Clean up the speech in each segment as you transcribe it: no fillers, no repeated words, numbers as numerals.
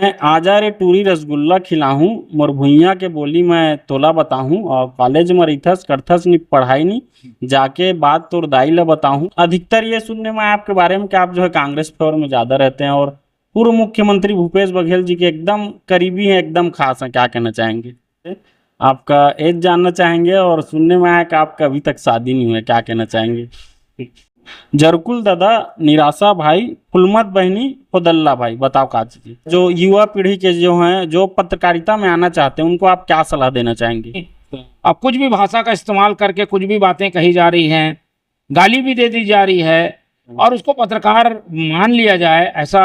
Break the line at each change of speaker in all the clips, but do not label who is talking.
मैं आजा रे टूरी रसगुल्ला खिलाहूँ, मोर भुइयां के बोली मैं तोला बताहूँ, और कॉलेज में रहिथस करथस नी पढ़ाई नी, जाके बात तोर दाई ला बताहूँ। अधिकतर ये सुनने में आया आपके बारे में कि आप जो है कांग्रेस फेवर में ज़्यादा रहते हैं और पूर्व मुख्यमंत्री भूपेश बघेल जी के एकदम करीबी हैं, एकदम खास हैं। क्या कहना चाहेंगे? आपका एज जानना चाहेंगे, और सुनने में आया कि आपका अभी तक शादी नहीं हुआ है। क्या कहना चाहेंगे? जरकुल दादा, निराशा भाई, फुलमत बहनी, फुदल्ला भाई, बताओ का चीज़ जो युवा पीढ़ी के जो हैं, जो पत्रकारिता में आना चाहते हैं, उनको आप क्या सलाह देना चाहेंगे?
अब कुछ भी भाषा का इस्तेमाल करके कुछ भी बातें कही जा रही हैं, गाली भी दे दी जा रही है, और उसको पत्रकार मान लिया जाए ऐसा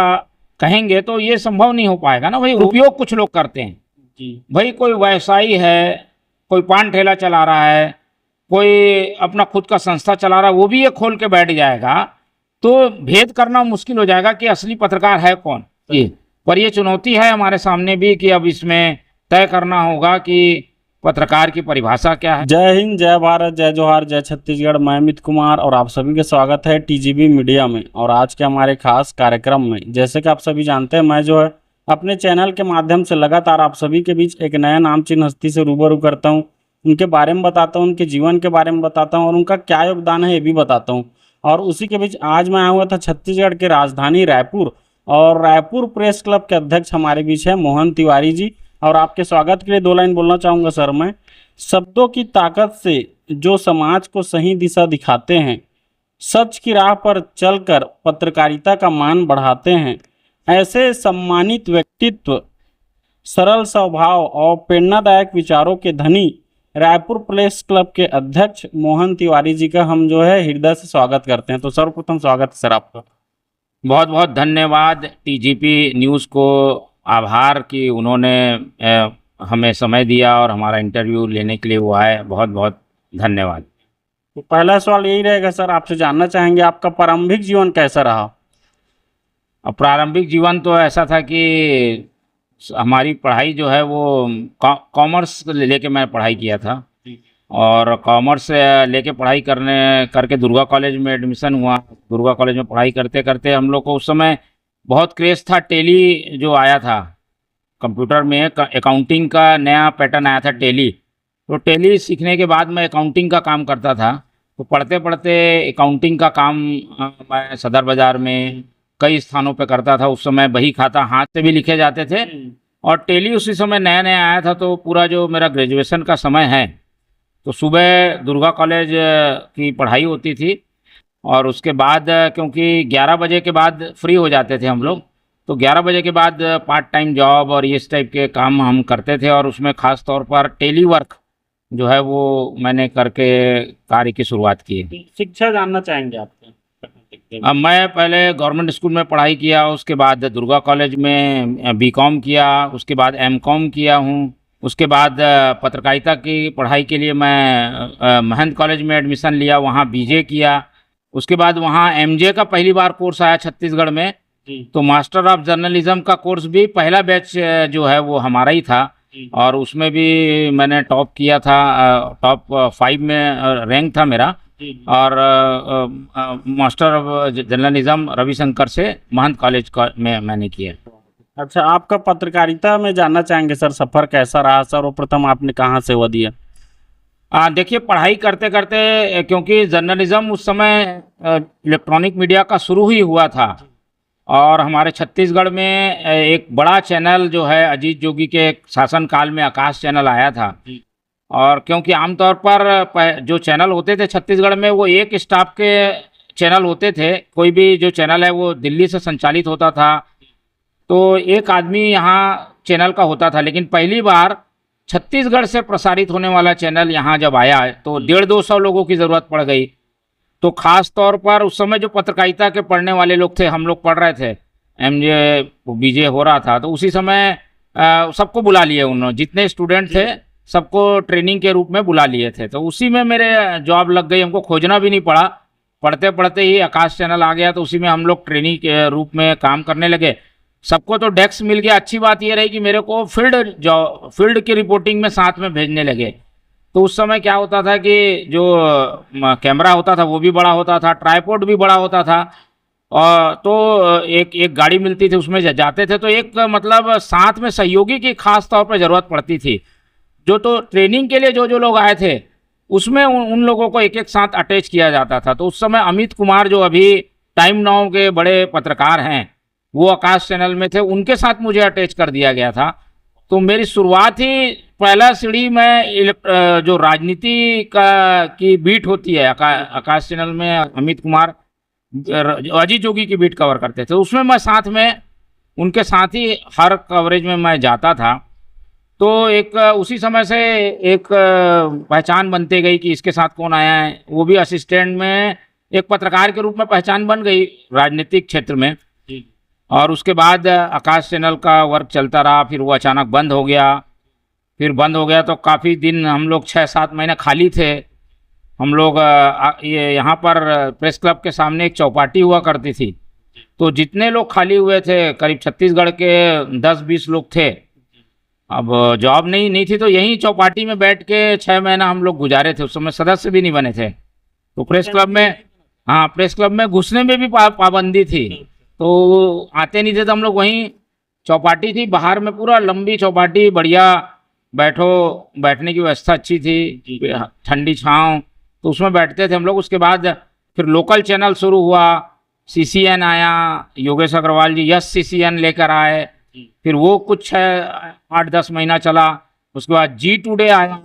कहेंगे तो ये संभव नहीं हो पाएगा ना भाई। उपयोग कुछ लोग करते हैं
जी।
भाई, कोई व्यवसायी है, कोई पान ठेला चला रहा है, कोई अपना खुद का संस्था चला रहा है, वो भी ये खोल के बैठ जाएगा तो भेद करना मुश्किल हो जाएगा कि असली पत्रकार है कौन। जी, पर ये चुनौती है हमारे सामने भी कि अब इसमें तय करना होगा कि पत्रकार की परिभाषा क्या है।
जय हिंद, जय भारत, जय जोहार, जय छत्तीसगढ़। मैं अमित कुमार और आप सभी का स्वागत है टीजीबी मीडिया में और आज के हमारे खास कार्यक्रम में। जैसे कि आप सभी जानते हैं, मैं जो है अपने चैनल के माध्यम से लगातार आप सभी के बीच एक नया नामचीन हस्ती से रूबरू करता हूं। उनके बारे में बताता हूं, उनके जीवन के बारे में बताता हूं और उनका क्या योगदान है ये भी बताता हूं। और उसी के बीच आज मैं आया हुआ था छत्तीसगढ़ के राजधानी रायपुर, और रायपुर प्रेस क्लब के अध्यक्ष हमारे बीच है मोहन तिवारी जी। और आपके स्वागत के लिए 2 लाइन बोलना चाहूँगा सर मैं। शब्दों की ताकत से जो समाज को सही दिशा दिखाते हैं, सच की राह पर चलकर पत्रकारिता का मान बढ़ाते हैं, ऐसे सम्मानित व्यक्तित्व, सरल स्वभाव और प्रेरणादायक विचारों के धनी रायपुर प्रेस क्लब के अध्यक्ष मोहन तिवारी जी का हम जो है हृदय से स्वागत करते हैं। तो सर्वप्रथम स्वागत है सर आपका।
बहुत बहुत धन्यवाद टीजीपी न्यूज़ को, आभार कि उन्होंने हमें समय दिया और हमारा इंटरव्यू लेने के लिए वो आए। बहुत बहुत धन्यवाद।
तो पहला सवाल यही रहेगा सर, आपसे जानना चाहेंगे आपका प्रारंभिक जीवन कैसा रहा?
अब प्रारंभिक जीवन तो ऐसा था कि हमारी पढ़ाई जो है वो कॉमर्स लेके मैं पढ़ाई किया था, और कॉमर्स लेके पढ़ाई करके दुर्गा कॉलेज में एडमिशन हुआ। दुर्गा कॉलेज में पढ़ाई करते करते हम लोग को उस समय बहुत क्रेज़ था, टेली जो आया था कंप्यूटर में, अकाउंटिंग का नया पैटर्न आया था टेली। तो टेली सीखने के बाद मैं अकाउंटिंग का काम करता था। तो पढ़ते पढ़ते अकाउंटिंग का काम मैं सदर बाज़ार में कई स्थानों पे करता था। उस समय बही खाता हाथ से भी लिखे जाते थे, और टेली उसी समय नया नया आया था। तो पूरा जो मेरा ग्रेजुएशन का समय है, तो सुबह दुर्गा कॉलेज की पढ़ाई होती थी, और उसके बाद क्योंकि 11 बजे के बाद फ्री हो जाते थे हम लोग, तो 11 बजे के बाद पार्ट टाइम जॉब और इस टाइप के काम हम करते थे। और उसमें ख़ास तौर पर टेली वर्क जो है वो मैंने करके कार्य की शुरुआत की।
शिक्षा जानना चाहेंगे आपसे?
अब मैं पहले गवर्नमेंट स्कूल में पढ़ाई किया, उसके बाद दुर्गा कॉलेज में बीकॉम किया, उसके बाद एमकॉम किया हूँ। उसके बाद पत्रकारिता की पढ़ाई के लिए मैं महंत कॉलेज में एडमिशन लिया, वहाँ बीजे किया। उसके बाद वहाँ एमजे का पहली बार कोर्स आया छत्तीसगढ़ में, तो मास्टर ऑफ जर्नलिज्म का कोर्स भी पहला बैच जो है वो हमारा ही था, और उसमें भी मैंने टॉप किया था, टॉप 5 में रैंक था मेरा। और मास्टर ऑफ जर्नलिज्म रविशंकर से महंत कॉलेज में मैंने किया।
अच्छा, आपका पत्रकारिता में जानना चाहेंगे सर, सफ़र कैसा रहा? सर्वप्रथम आपने कहाँ सेवा दिया?
देखिए, पढ़ाई करते करते, क्योंकि जर्नलिज्म उस समय इलेक्ट्रॉनिक मीडिया का शुरू ही हुआ था, और हमारे छत्तीसगढ़ में एक बड़ा चैनल जो है अजीत जोगी के शासनकाल में आकाश चैनल आया था। और क्योंकि आमतौर पर जो चैनल होते थे छत्तीसगढ़ में वो एक स्टाफ के चैनल होते थे, कोई भी जो चैनल है वो दिल्ली से संचालित होता था, तो एक आदमी यहाँ चैनल का होता था। लेकिन पहली बार छत्तीसगढ़ से प्रसारित होने वाला चैनल यहाँ जब आया तो 150-200 लोगों की ज़रूरत पड़ गई। तो ख़ास तौर पर उस समय जो पत्रकारिता के पढ़ने वाले लोग थे, हम लोग पढ़ रहे थे, एमजे बीजे हो रहा था, तो उसी समय सबको बुला लिए उन्होंने, जितने स्टूडेंट थे सबको ट्रेनिंग के रूप में बुला लिए थे। तो उसी में मेरे जॉब लग गई, हमको खोजना भी नहीं पड़ा। पढ़ते पढ़ते ही आकाश चैनल आ गया, तो उसी में हम लोग ट्रेनिंग के रूप में काम करने लगे। सबको तो डेस्क मिल गया। अच्छी बात ये रही कि मेरे को फील्ड की रिपोर्टिंग में साथ में भेजने लगे। तो उस समय क्या होता था कि जो कैमरा होता था वो भी बड़ा होता था, ट्राइपॉड भी बड़ा होता था, और तो एक एक गाड़ी मिलती थी, उसमें जाते थे। तो एक मतलब साथ में सहयोगी की खास तौर पर ज़रूरत पड़ती थी। जो तो ट्रेनिंग के लिए जो जो लोग आए थे, उसमें उन लोगों को एक एक साथ अटैच किया जाता था। तो उस समय अमित कुमार जो अभी टाइम नाउ के बड़े पत्रकार हैं, वो आकाश चैनल में थे, उनके साथ मुझे अटैच कर दिया गया था। तो मेरी शुरुआत ही पहला सीढ़ी में जो राजनीति का की बीट होती है आकाश चैनल में, अमित कुमार अजीत जोगी की बीट कवर करते थे, उसमें मैं साथ में उनके साथ ही हर कवरेज में मैं जाता था। तो एक उसी समय से एक पहचान बनती गई कि इसके साथ कौन आया है। वो भी असिस्टेंट में एक पत्रकार के रूप में पहचान बन गई राजनीतिक क्षेत्र में। और उसके बाद आकाश चैनल का वर्क चलता रहा, फिर वो अचानक बंद हो गया। फिर बंद हो गया तो काफ़ी दिन हम लोग 6-7 महीने खाली थे। हम लोग ये यहाँ पर प्रेस क्लब के सामने एक चौपाटी हुआ करती थी, तो जितने लोग खाली हुए थे करीब छत्तीसगढ़ के 10-20 लोग थे। अब जॉब नहीं थी, तो यहीं चौपाटी में बैठ के 6 महीना हम लोग गुजारे थे। उस समय सदस्य भी नहीं बने थे। तो प्रेस क्लब में, हाँ, प्रेस क्लब में घुसने में भी पाबंदी थी, तो आते नहीं थे। तो हम लोग वहीं, चौपाटी थी बाहर में, पूरा लंबी चौपाटी, बढ़िया बैठने की व्यवस्था अच्छी थी, ठंडी छाँव, तो उसमें बैठते थे हम लोग। उसके बाद फिर लोकल चैनल शुरू हुआ, CCN आया, योगेश अग्रवाल जी यस CCN लेकर आए। फिर वो कुछ 8-10 महीना चला। उसके बाद जी टुडे आया।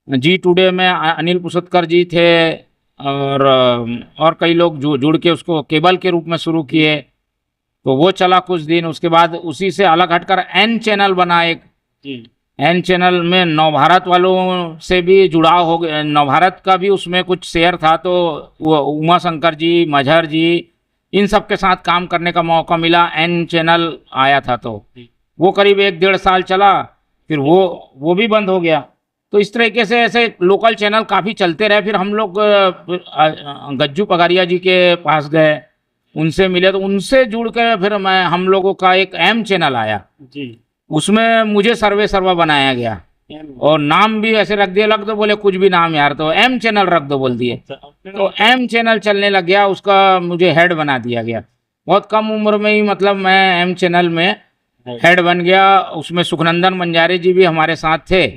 जी टुडे में अनिल पुसतकर जी थे, और कई लोग जुड़ के उसको केबल के रूप में शुरू किए। तो वो चला कुछ दिन। उसके बाद उसी से अलग हटकर एन चैनल बना एक। एन चैनल में नवभारत वालों से भी जुड़ाव हो गया, नवभारत का भी उसमें कुछ शेयर था। तो वो उमा शंकर जी, मजहर जी, इन सब के साथ काम करने का मौका मिला। एन चैनल आया था, तो वो करीब 1-1.5 साल चला, फिर वो भी बंद हो गया। तो इस तरीके से ऐसे लोकल चैनल काफ़ी चलते रहे। फिर हम लोग गज्जू पगारिया जी के पास गए, उनसे मिले, तो उनसे जुड़ कर फिर हम लोगों का एक एम चैनल आया जी। उसमें मुझे सर्वा बनाया गया, और नाम भी ऐसे रख दिया, लग दो, बोले कुछ भी नाम यार, तो एम चैनल रख दो बोल दिए। तो एम चैनल चलने लग गया, उसका मुझे हेड बना दिया गया। बहुत कम उम्र में ही, मतलब मैं एम चैनल में हेड बन गया। उसमें सुखनंदन मंजारे जी भी हमारे साथ थे,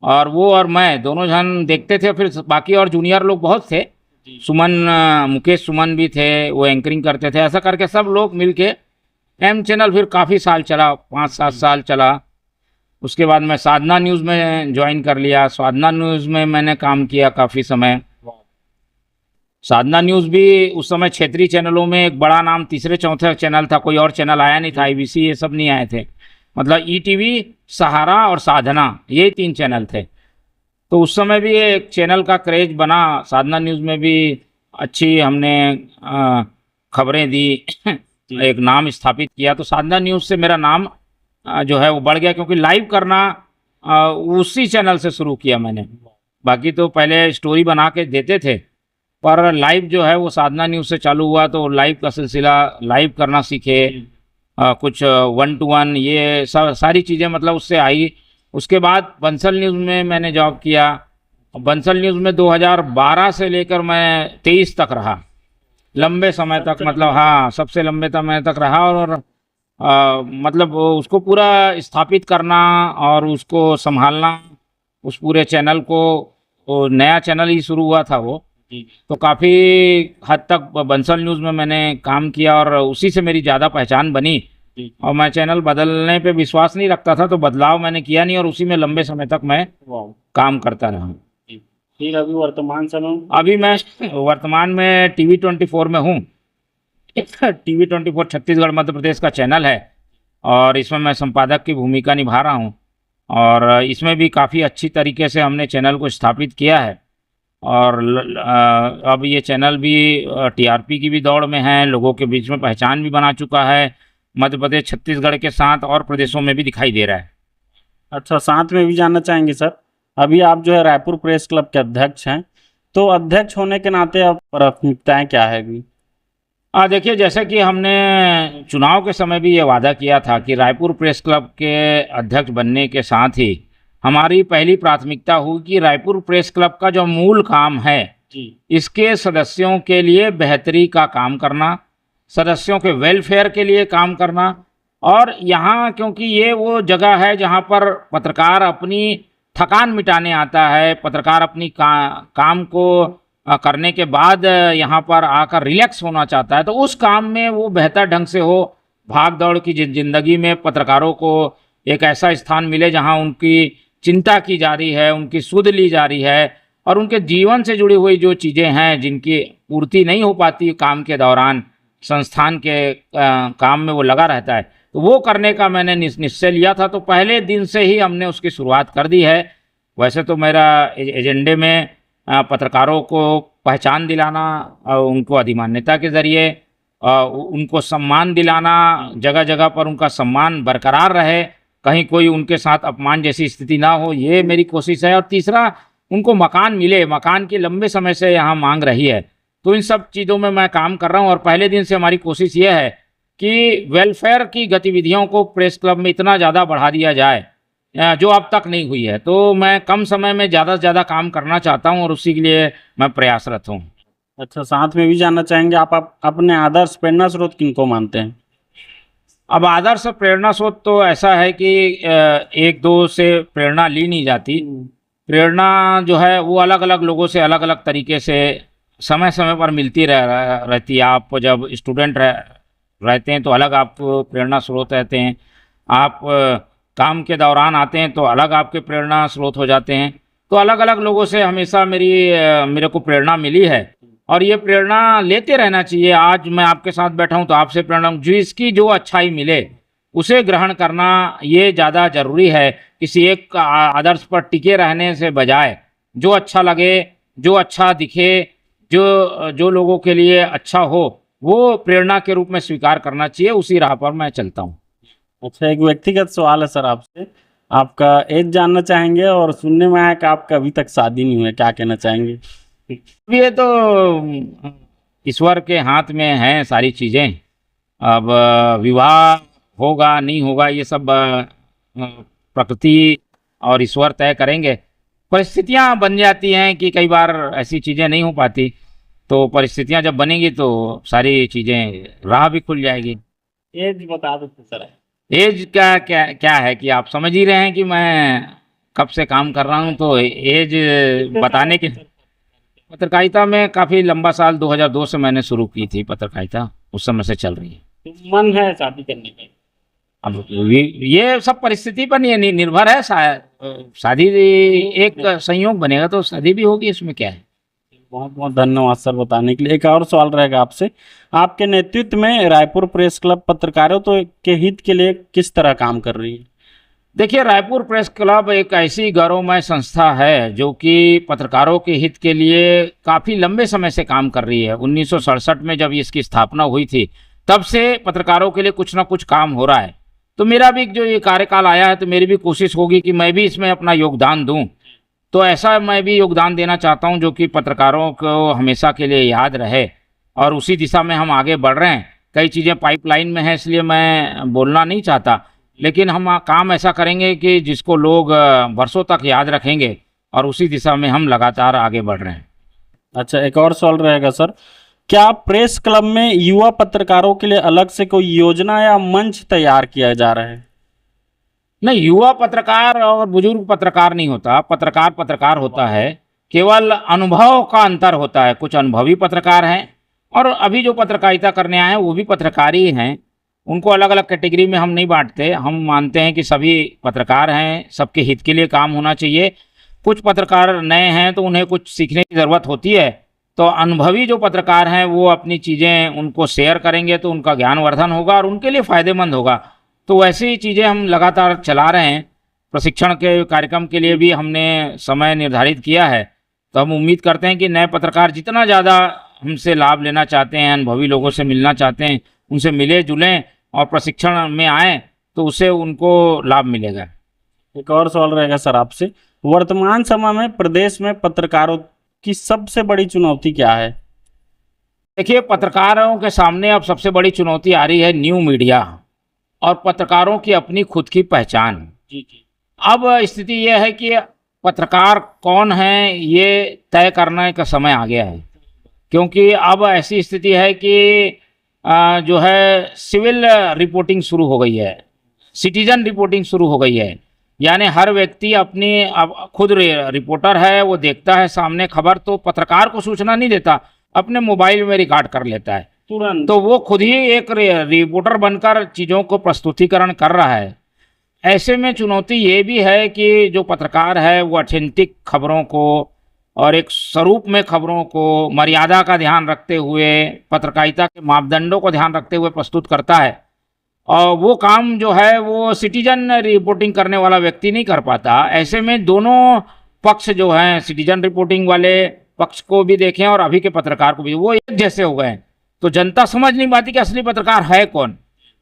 और वो और मैं दोनों जन देखते थे। फिर बाकी और जूनियर लोग बहुत थे, मुकेश सुमन भी थे, वो एंकरिंग करते थे। ऐसा करके सब लोग मिलके एम चैनल फिर काफ़ी साल चला, 5-7 साल चला। उसके बाद मैं साधना न्यूज़ में ज्वाइन कर लिया। साधना न्यूज़ में मैंने काम किया काफ़ी समय। साधना न्यूज़ भी उस समय क्षेत्रीय चैनलों में एक बड़ा नाम, तीसरे-चौथे चैनल था, कोई और चैनल आया नहीं था, IBC ये सब नहीं आए थे। मतलब ETV, सहारा और साधना, ये 3 चैनल थे। तो उस समय भी एक चैनल का क्रेज बना। साधना न्यूज़ में भी अच्छी हमने खबरें दी, एक नाम स्थापित किया। तो साधना न्यूज़ से मेरा नाम जो है वो बढ़ गया, क्योंकि लाइव करना उसी चैनल से शुरू किया मैंने। बाकी तो पहले स्टोरी बना के देते थे, पर लाइव जो है वो साधना न्यूज़ से चालू हुआ। तो लाइव का सिलसिला, लाइव करना सीखे, कुछ 1 to 1 ये सारी चीज़ें मतलब उससे आई। उसके बाद बंसल न्यूज़ में मैंने जॉब किया। बंसल न्यूज़ में 2012 से लेकर मैं 23 तक रहा, लंबे समय तक, मतलब हाँ, सबसे लंबे समय तक रहा। और मतलब उसको पूरा स्थापित करना और उसको संभालना, उस पूरे चैनल को, वो नया चैनल ही शुरू हुआ था वो, तो काफ़ी हद तक बंसल न्यूज़ में मैंने काम किया, और उसी से मेरी ज़्यादा पहचान बनी। और मैं चैनल बदलने पे विश्वास नहीं रखता था, तो बदलाव मैंने किया नहीं, और उसी में लंबे समय तक मैं काम करता रहा।
फिर अभी वर्तमान समय,
अभी मैं वर्तमान में TV24 में हूँ। TV24 छत्तीसगढ़ मध्य प्रदेश का चैनल है, और इसमें मैं संपादक की भूमिका निभा रहा हूँ। और इसमें भी काफ़ी अच्छी तरीके से हमने चैनल को स्थापित किया है। और अब ये चैनल भी TRP की भी दौड़ में है, लोगों के बीच में पहचान भी बना चुका है। मध्य प्रदेश, छत्तीसगढ़ के साथ और प्रदेशों में भी दिखाई दे रहा है।
अच्छा, साथ में भी जानना चाहेंगे सर, अभी आप जो है रायपुर प्रेस क्लब के अध्यक्ष हैं, तो अध्यक्ष होने के नाते अब प्राथमिकताएं क्या है अभी?
देखिए, जैसे कि हमने चुनाव के समय भी ये वादा किया था कि रायपुर प्रेस क्लब के अध्यक्ष बनने के साथ ही हमारी पहली प्राथमिकता होगी कि रायपुर प्रेस क्लब का जो मूल काम है, इसके सदस्यों के लिए बेहतरी का काम करना, सदस्यों के वेलफेयर के लिए काम करना। और यहाँ क्योंकि ये वो जगह है जहाँ पर पत्रकार अपनी थकान मिटाने आता है, पत्रकार अपनी काम को करने के बाद यहाँ पर आकर रिलैक्स होना चाहता है, तो उस काम में वो बेहतर ढंग से हो। भाग दौड़ की ज़िंदगी में पत्रकारों को एक ऐसा स्थान मिले जहाँ उनकी चिंता की जा रही है, उनकी सुध ली जा रही है, और उनके जीवन से जुड़ी हुई जो चीज़ें हैं जिनकी पूर्ति नहीं हो पाती काम के दौरान, संस्थान के काम में वो लगा रहता है, तो वो करने का मैंने निश्चय लिया था। तो पहले दिन से ही हमने उसकी शुरुआत कर दी है। वैसे तो मेरा एजेंडे में पत्रकारों को पहचान दिलाना, उनको अधिमान्यता के ज़रिए उनको सम्मान दिलाना, जगह जगह पर उनका सम्मान बरकरार रहे, कहीं कोई उनके साथ अपमान जैसी स्थिति ना हो, ये मेरी कोशिश है। और तीसरा, उनको मकान मिले, मकान की लंबे समय से यहाँ मांग रही है, तो इन सब चीज़ों में मैं काम कर रहा हूँ। और पहले दिन से हमारी कोशिश ये है कि वेलफेयर की गतिविधियों को प्रेस क्लब में इतना ज़्यादा बढ़ा दिया जाए जो अब तक नहीं हुई है। तो मैं कम समय में ज़्यादा से ज़्यादा काम करना चाहता हूँ और उसी के लिए मैं प्रयासरत हूँ।
अच्छा, साथ में भी जानना चाहेंगे आप अपने आदर्श प्रेरणा स्रोत किनको मानते हैं?
अब आदर्श प्रेरणा स्रोत तो ऐसा है कि एक दो से प्रेरणा ली नहीं जाती। प्रेरणा जो है वो अलग अलग लोगों से अलग अलग तरीके से समय समय पर मिलती रहती है। आप जब स्टूडेंट रहते हैं तो अलग आपको प्रेरणा स्रोत रहते हैं, आप काम के दौरान आते हैं तो अलग आपके प्रेरणा स्रोत हो जाते हैं। तो अलग अलग लोगों से हमेशा मेरे को प्रेरणा मिली है और ये प्रेरणा लेते रहना चाहिए। आज मैं आपके साथ बैठा हूँ तो आपसे प्रेरणा, जिसकी जो अच्छाई मिले उसे ग्रहण करना ये ज़्यादा ज़रूरी है। किसी एक आदर्श पर टिके रहने से बजाय जो अच्छा लगे, जो अच्छा दिखे, जो लोगों के लिए अच्छा हो, वो प्रेरणा के रूप में स्वीकार करना चाहिए। उसी राह पर मैं चलता हूँ।
अच्छा, एक व्यक्तिगत सवाल है सर आपसे, आपका एज जानना चाहेंगे और सुनने में आया कि आपका अभी तक शादी नहीं हुआ है, क्या कहना चाहेंगे?
ये तो ईश्वर के हाथ में हैं सारी चीज़ें। अब विवाह होगा नहीं होगा ये सब प्रकृति और ईश्वर तय करेंगे। परिस्थितियां बन जाती हैं कि कई बार ऐसी चीज़ें नहीं हो पाती, तो परिस्थितियां जब बनेंगी तो सारी चीज़ें राह भी खुल जाएगी।
एज बता देते सर।
एज का क्या है कि आप समझ ही रहे हैं कि मैं कब से काम कर रहा हूं, तो एज बताने के पत्रकारिता में काफ़ी लंबा साल 2002 से मैंने शुरू की थी पत्रकारिता, उस समय से चल रही है।
तो मन है शादी करने का?
अब ये सब परिस्थिति पर निर्भर है। शादी एक संयोग बनेगा तो शादी भी होगी, इसमें क्या है।
बहुत बहुत धन्यवाद सर बताने के लिए। एक और सवाल रहेगा आपसे, आपके नेतृत्व में रायपुर प्रेस क्लब पत्रकारों के हित के लिए किस तरह काम कर रही है?
देखिए, रायपुर प्रेस क्लब एक ऐसी गौरवमय संस्था है जो कि पत्रकारों के हित के लिए काफ़ी लंबे समय से काम कर रही है। 1967 में जब इसकी स्थापना हुई थी तब से पत्रकारों के लिए कुछ ना कुछ काम हो रहा है। तो मेरा भी जो ये कार्यकाल आया है तो मेरी भी कोशिश होगी कि मैं भी इसमें अपना योगदान दूं। तो ऐसा मैं भी योगदान देना चाहता हूं जो कि पत्रकारों को हमेशा के लिए याद रहे, और उसी दिशा में हम आगे बढ़ रहे हैं। कई चीज़ें पाइपलाइन में हैं इसलिए मैं बोलना नहीं चाहता, लेकिन हम काम ऐसा करेंगे कि जिसको लोग वर्षों तक याद रखेंगे, और उसी दिशा में हम लगातार आगे बढ़ रहे हैं।
अच्छा, एक और सवाल रहेगा सर, क्या प्रेस क्लब में युवा पत्रकारों के लिए अलग से कोई योजना या मंच तैयार किया जा रहा है?
नहीं, युवा पत्रकार और बुजुर्ग पत्रकार नहीं होता। पत्रकार पत्रकार होता है, केवल अनुभव का अंतर होता है। कुछ अनुभवी पत्रकार हैं और अभी जो पत्रकारिता करने आए हैं वो भी पत्रकार ही हैं। उनको अलग अलग कैटेगरी में हम नहीं बांटते। हम मानते हैं कि सभी पत्रकार हैं, सबके हित के लिए काम होना चाहिए। कुछ पत्रकार नए हैं तो उन्हें कुछ सीखने की ज़रूरत होती है, तो अनुभवी जो पत्रकार हैं वो अपनी चीज़ें उनको शेयर करेंगे तो उनका ज्ञानवर्धन होगा और उनके लिए फ़ायदेमंद होगा। तो वैसी ही चीज़ें हम लगातार चला रहे हैं। प्रशिक्षण के कार्यक्रम के लिए भी हमने समय निर्धारित किया है। तो हम उम्मीद करते हैं कि नए पत्रकार जितना ज़्यादा हमसे लाभ लेना चाहते हैं, अनुभवी लोगों से मिलना चाहते हैं, उनसे मिले जुलें और प्रशिक्षण में आएँ तो उससे उनको लाभ मिलेगा।
एक और सवाल रहेगा सर आपसे, वर्तमान समय में प्रदेश में पत्रकारों की सबसे बड़ी चुनौती क्या है?
देखिए, पत्रकारों के सामने अब सबसे बड़ी चुनौती आ रही है न्यू मीडिया और पत्रकारों की अपनी खुद की पहचान।
जी जी।
अब स्थिति यह है कि पत्रकार कौन है ये तय करने का समय आ गया है, क्योंकि अब ऐसी स्थिति है कि जो है सिविल रिपोर्टिंग शुरू हो गई है, सिटीजन रिपोर्टिंग शुरू हो गई है। यानी हर व्यक्ति अपनी अब खुद रिपोर्टर है, वो देखता है सामने खबर, तो पत्रकार को सूचना नहीं देता, अपने मोबाइल में रिकॉर्ड कर लेता है
तुरंत।
तो वो खुद ही एक रिपोर्टर बनकर चीज़ों को प्रस्तुतिकरण कर रहा है। ऐसे में चुनौती ये भी है कि जो पत्रकार है वो ऑथेंटिक खबरों को और एक स्वरूप में खबरों को मर्यादा का ध्यान रखते हुए, पत्रकारिता के मापदंडों को ध्यान रखते हुए प्रस्तुत करता है। और वो काम जो है वो सिटीजन रिपोर्टिंग करने वाला व्यक्ति नहीं कर पाता। ऐसे में दोनों पक्ष जो हैं, सिटीजन रिपोर्टिंग वाले पक्ष को भी देखें और अभी के पत्रकार को भी, वो एक जैसे हो गए हैं। तो जनता समझ नहीं पाती कि असली पत्रकार है कौन।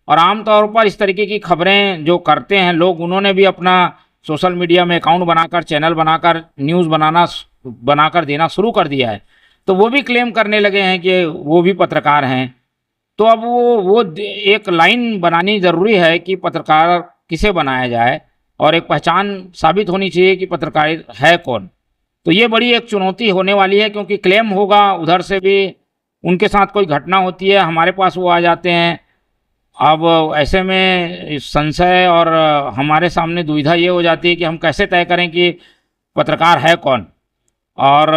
और आमतौर पर इस तरीके की खबरें जो करते हैं लोग, उन्होंने भी अपना सोशल मीडिया में अकाउंट बनाकर, चैनल बनाकर, न्यूज़ बनाकर देना शुरू कर दिया है। तो वो भी क्लेम करने लगे हैं कि वो भी पत्रकार हैं। तो अब वो एक लाइन बनानी ज़रूरी है कि पत्रकार किसे बनाया जाए, और एक पहचान साबित होनी चाहिए कि पत्रकार है कौन। तो ये बड़ी एक चुनौती होने वाली है, क्योंकि क्लेम होगा, उधर से भी उनके साथ कोई घटना होती है, हमारे पास वो आ जाते हैं। अब ऐसे में संशय और हमारे सामने दुविधा ये हो जाती है कि हम कैसे तय करें कि पत्रकार है कौन। और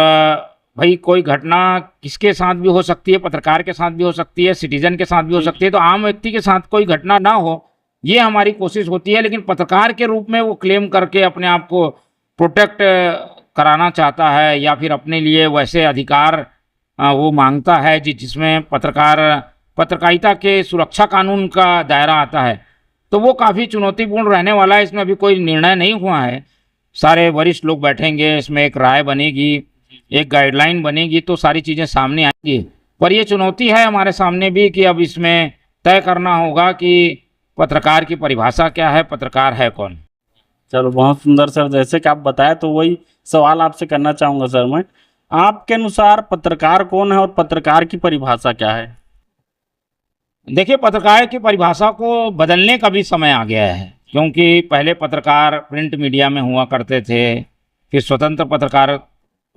भाई कोई घटना किसके साथ भी हो सकती है, पत्रकार के साथ भी हो सकती है, सिटीजन के साथ भी हो सकती है। तो आम व्यक्ति के साथ कोई घटना ना हो, ये हमारी कोशिश होती है। लेकिन पत्रकार के रूप में वो क्लेम करके अपने आप को प्रोटेक्ट कराना चाहता है, या फिर अपने लिए वैसे अधिकार वो मांगता है जिसमें पत्रकारिता के सुरक्षा कानून का दायरा आता है। तो वो काफ़ी चुनौतीपूर्ण रहने वाला है। इसमें अभी कोई निर्णय नहीं हुआ है, सारे वरिष्ठ लोग बैठेंगे, इसमें एक राय बनेगी, एक गाइडलाइन बनेगी, तो सारी चीज़ें सामने आएंगी। पर ये चुनौती है हमारे सामने भी कि अब इसमें तय करना होगा कि पत्रकार की परिभाषा क्या है, पत्रकार है कौन।
चलो बहुत सुंदर सर, जैसे कि आप बताए तो वही सवाल आपसे करना चाहूँगा सर मैं। आपके अनुसार पत्रकार कौन है और पत्रकार की परिभाषा क्या है?
देखिए, पत्रकार की परिभाषा को बदलने का भी समय आ गया है, क्योंकि पहले पत्रकार प्रिंट मीडिया में हुआ करते थे, फिर स्वतंत्र पत्रकार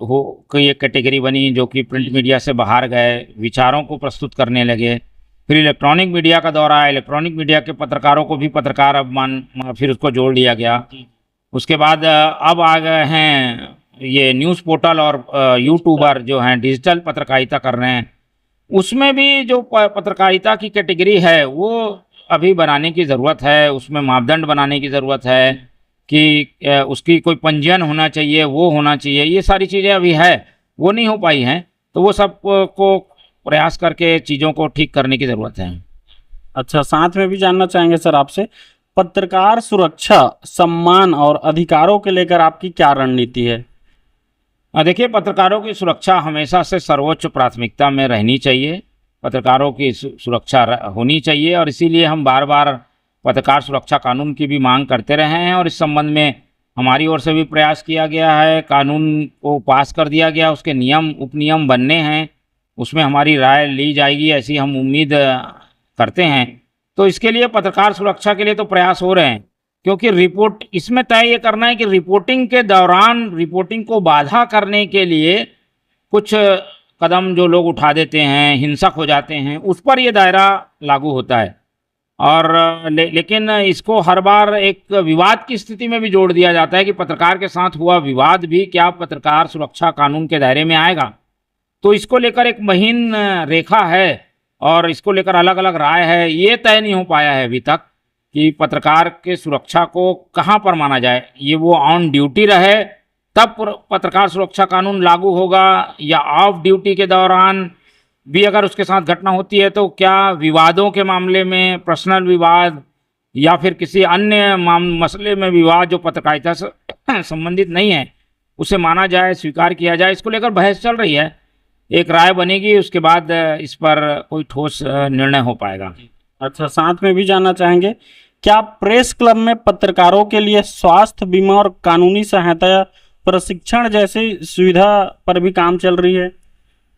हो की एक कैटेगरी बनी जो कि प्रिंट मीडिया से बाहर गए, विचारों को प्रस्तुत करने लगे। फिर इलेक्ट्रॉनिक मीडिया का दौर आया, इलेक्ट्रॉनिक मीडिया के पत्रकारों को भी पत्रकार अब फिर उसको जोड़ लिया गया। उसके बाद अब आ गए हैं ये न्यूज़ पोर्टल और यूट्यूबर जो हैं डिजिटल पत्रकारिता कर रहे हैं। उसमें भी जो पत्रकारिता की कैटेगरी है वो अभी बनाने की ज़रूरत है, उसमें मापदंड बनाने की ज़रूरत है कि उसकी कोई पंजीयन होना चाहिए, वो होना चाहिए। ये सारी चीज़ें अभी है, वो नहीं हो पाई हैं। तो वो सब को प्रयास करके चीज़ों को ठीक करने की ज़रूरत है।
अच्छा, साथ में भी जानना चाहेंगे सर आपसे, पत्रकार सुरक्षा, सम्मान और अधिकारों के लेकर आपकी क्या रणनीति है?
देखिए, पत्रकारों की सुरक्षा हमेशा से सर्वोच्च प्राथमिकता में रहनी चाहिए। पत्रकारों की सुरक्षा होनी चाहिए, और इसीलिए हम बार बार पत्रकार सुरक्षा कानून की भी मांग करते रहे हैं, और इस संबंध में हमारी ओर से भी प्रयास किया गया है। कानून को पास कर दिया गया, उसके नियम उपनियम बनने हैं, उसमें हमारी राय ली जाएगी, ऐसी हम उम्मीद करते हैं। तो इसके लिए पत्रकार सुरक्षा के लिए तो प्रयास हो रहे हैं, क्योंकि रिपोर्ट इसमें तय ये करना है कि रिपोर्टिंग के दौरान रिपोर्टिंग को बाधा करने के लिए कुछ कदम जो लोग उठा देते हैं, हिंसक हो जाते हैं, उस पर ये दायरा लागू होता है। और लेकिन इसको हर बार एक विवाद की स्थिति में भी जोड़ दिया जाता है कि पत्रकार के साथ हुआ विवाद भी क्या पत्रकार सुरक्षा कानून के दायरे में आएगा। तो इसको लेकर एक महीन रेखा है, और इसको लेकर अलग अलग राय है। ये तय नहीं हो पाया है अभी तक कि पत्रकार के सुरक्षा को कहाँ पर माना जाए। ये वो ऑन ड्यूटी रहे तब पत्रकार सुरक्षा कानून लागू होगा, या ऑफ ड्यूटी के दौरान भी अगर उसके साथ घटना होती है तो क्या विवादों के मामले में, पर्सनल विवाद या फिर किसी अन्य मसले में विवाद जो पत्रकारिता से संबंधित नहीं है उसे माना जाए, स्वीकार किया जाए। इसको लेकर बहस चल रही है, एक राय बनेगी, उसके बाद इस पर कोई ठोस निर्णय हो पाएगा।
अच्छा, साथ में भी जानना चाहेंगे, क्या प्रेस क्लब में पत्रकारों के लिए स्वास्थ्य बीमा और कानूनी सहायता प्रशिक्षण जैसी सुविधा पर भी काम चल रही है?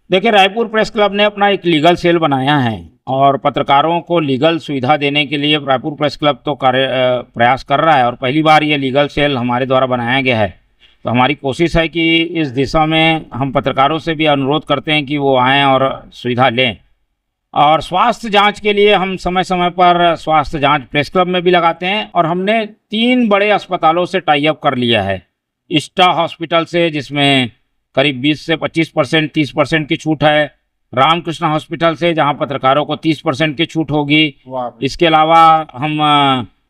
देखिए, रायपुर प्रेस क्लब ने अपना एक लीगल सेल बनाया है, और पत्रकारों को लीगल सुविधा देने के लिए रायपुर प्रेस क्लब तो प्रयास कर रहा है, और पहली बार ये लीगल सेल हमारे द्वारा बनाया गया है। तो हमारी कोशिश है कि इस दिशा में हम पत्रकारों से भी अनुरोध करते हैं कि वो आएँ और सुविधा लें। और स्वास्थ्य जांच के लिए हम समय समय पर स्वास्थ्य जांच प्रेस क्लब में भी लगाते हैं, और हमने 3 बड़े अस्पतालों से टाई अप कर लिया है। इस्टा हॉस्पिटल से, जिसमें करीब 20 से 25%, 30% की छूट है। रामकृष्ण हॉस्पिटल से, जहां पत्रकारों को 30% की छूट होगी। इसके अलावा हम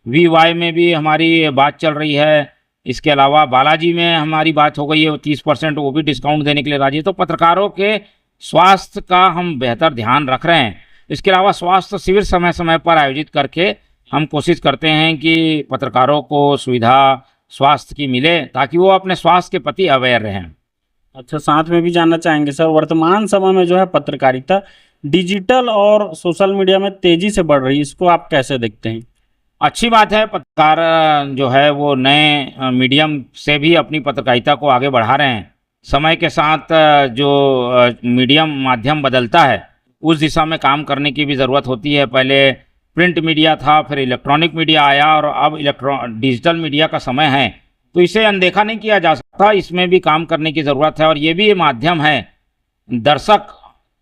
VY में भी हमारी बात चल रही है। इसके अलावा बालाजी में हमारी बात हो गई है 30%, वो भी डिस्काउंट देने के लिए राजी है। तो पत्रकारों के स्वास्थ्य का हम बेहतर ध्यान रख रहे हैं। इसके अलावा स्वास्थ्य शिविर समय समय पर आयोजित करके हम कोशिश करते हैं कि पत्रकारों को सुविधा स्वास्थ्य की मिले, ताकि वो अपने स्वास्थ्य के प्रति अवेयर रहें।
अच्छा, साथ में भी जानना चाहेंगे सर, वर्तमान समय में जो है पत्रकारिता डिजिटल और सोशल मीडिया में तेजी से बढ़ रही है, इसको आप कैसे देखते हैं?
अच्छी बात है, पत्रकार जो है वो नए मीडियम से भी अपनी पत्रकारिता को आगे बढ़ा रहे हैं। समय के साथ जो मीडियम माध्यम बदलता है, उस दिशा में काम करने की भी ज़रूरत होती है। पहले प्रिंट मीडिया था, फिर इलेक्ट्रॉनिक मीडिया आया, और अब डिजिटल मीडिया का समय है, तो इसे अनदेखा नहीं किया जा सकता। इसमें भी काम करने की ज़रूरत है, और ये भी ये माध्यम है दर्शक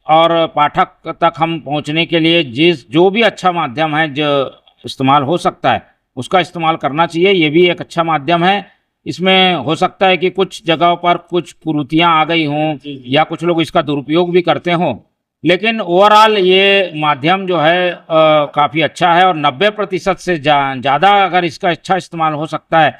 और पाठक तक हम पहुंचने के लिए। जो भी अच्छा माध्यम है जो इस्तेमाल हो सकता है, उसका इस्तेमाल करना चाहिए। ये भी एक अच्छा माध्यम है। इसमें हो सकता है कि कुछ जगहों पर कुछ कुरीतियाँ आ गई हों, या कुछ लोग इसका दुरुपयोग भी करते हों, लेकिन ओवरऑल ये माध्यम जो है काफ़ी अच्छा है, और 90% से ज़्यादा अगर इसका अच्छा इस्तेमाल हो सकता है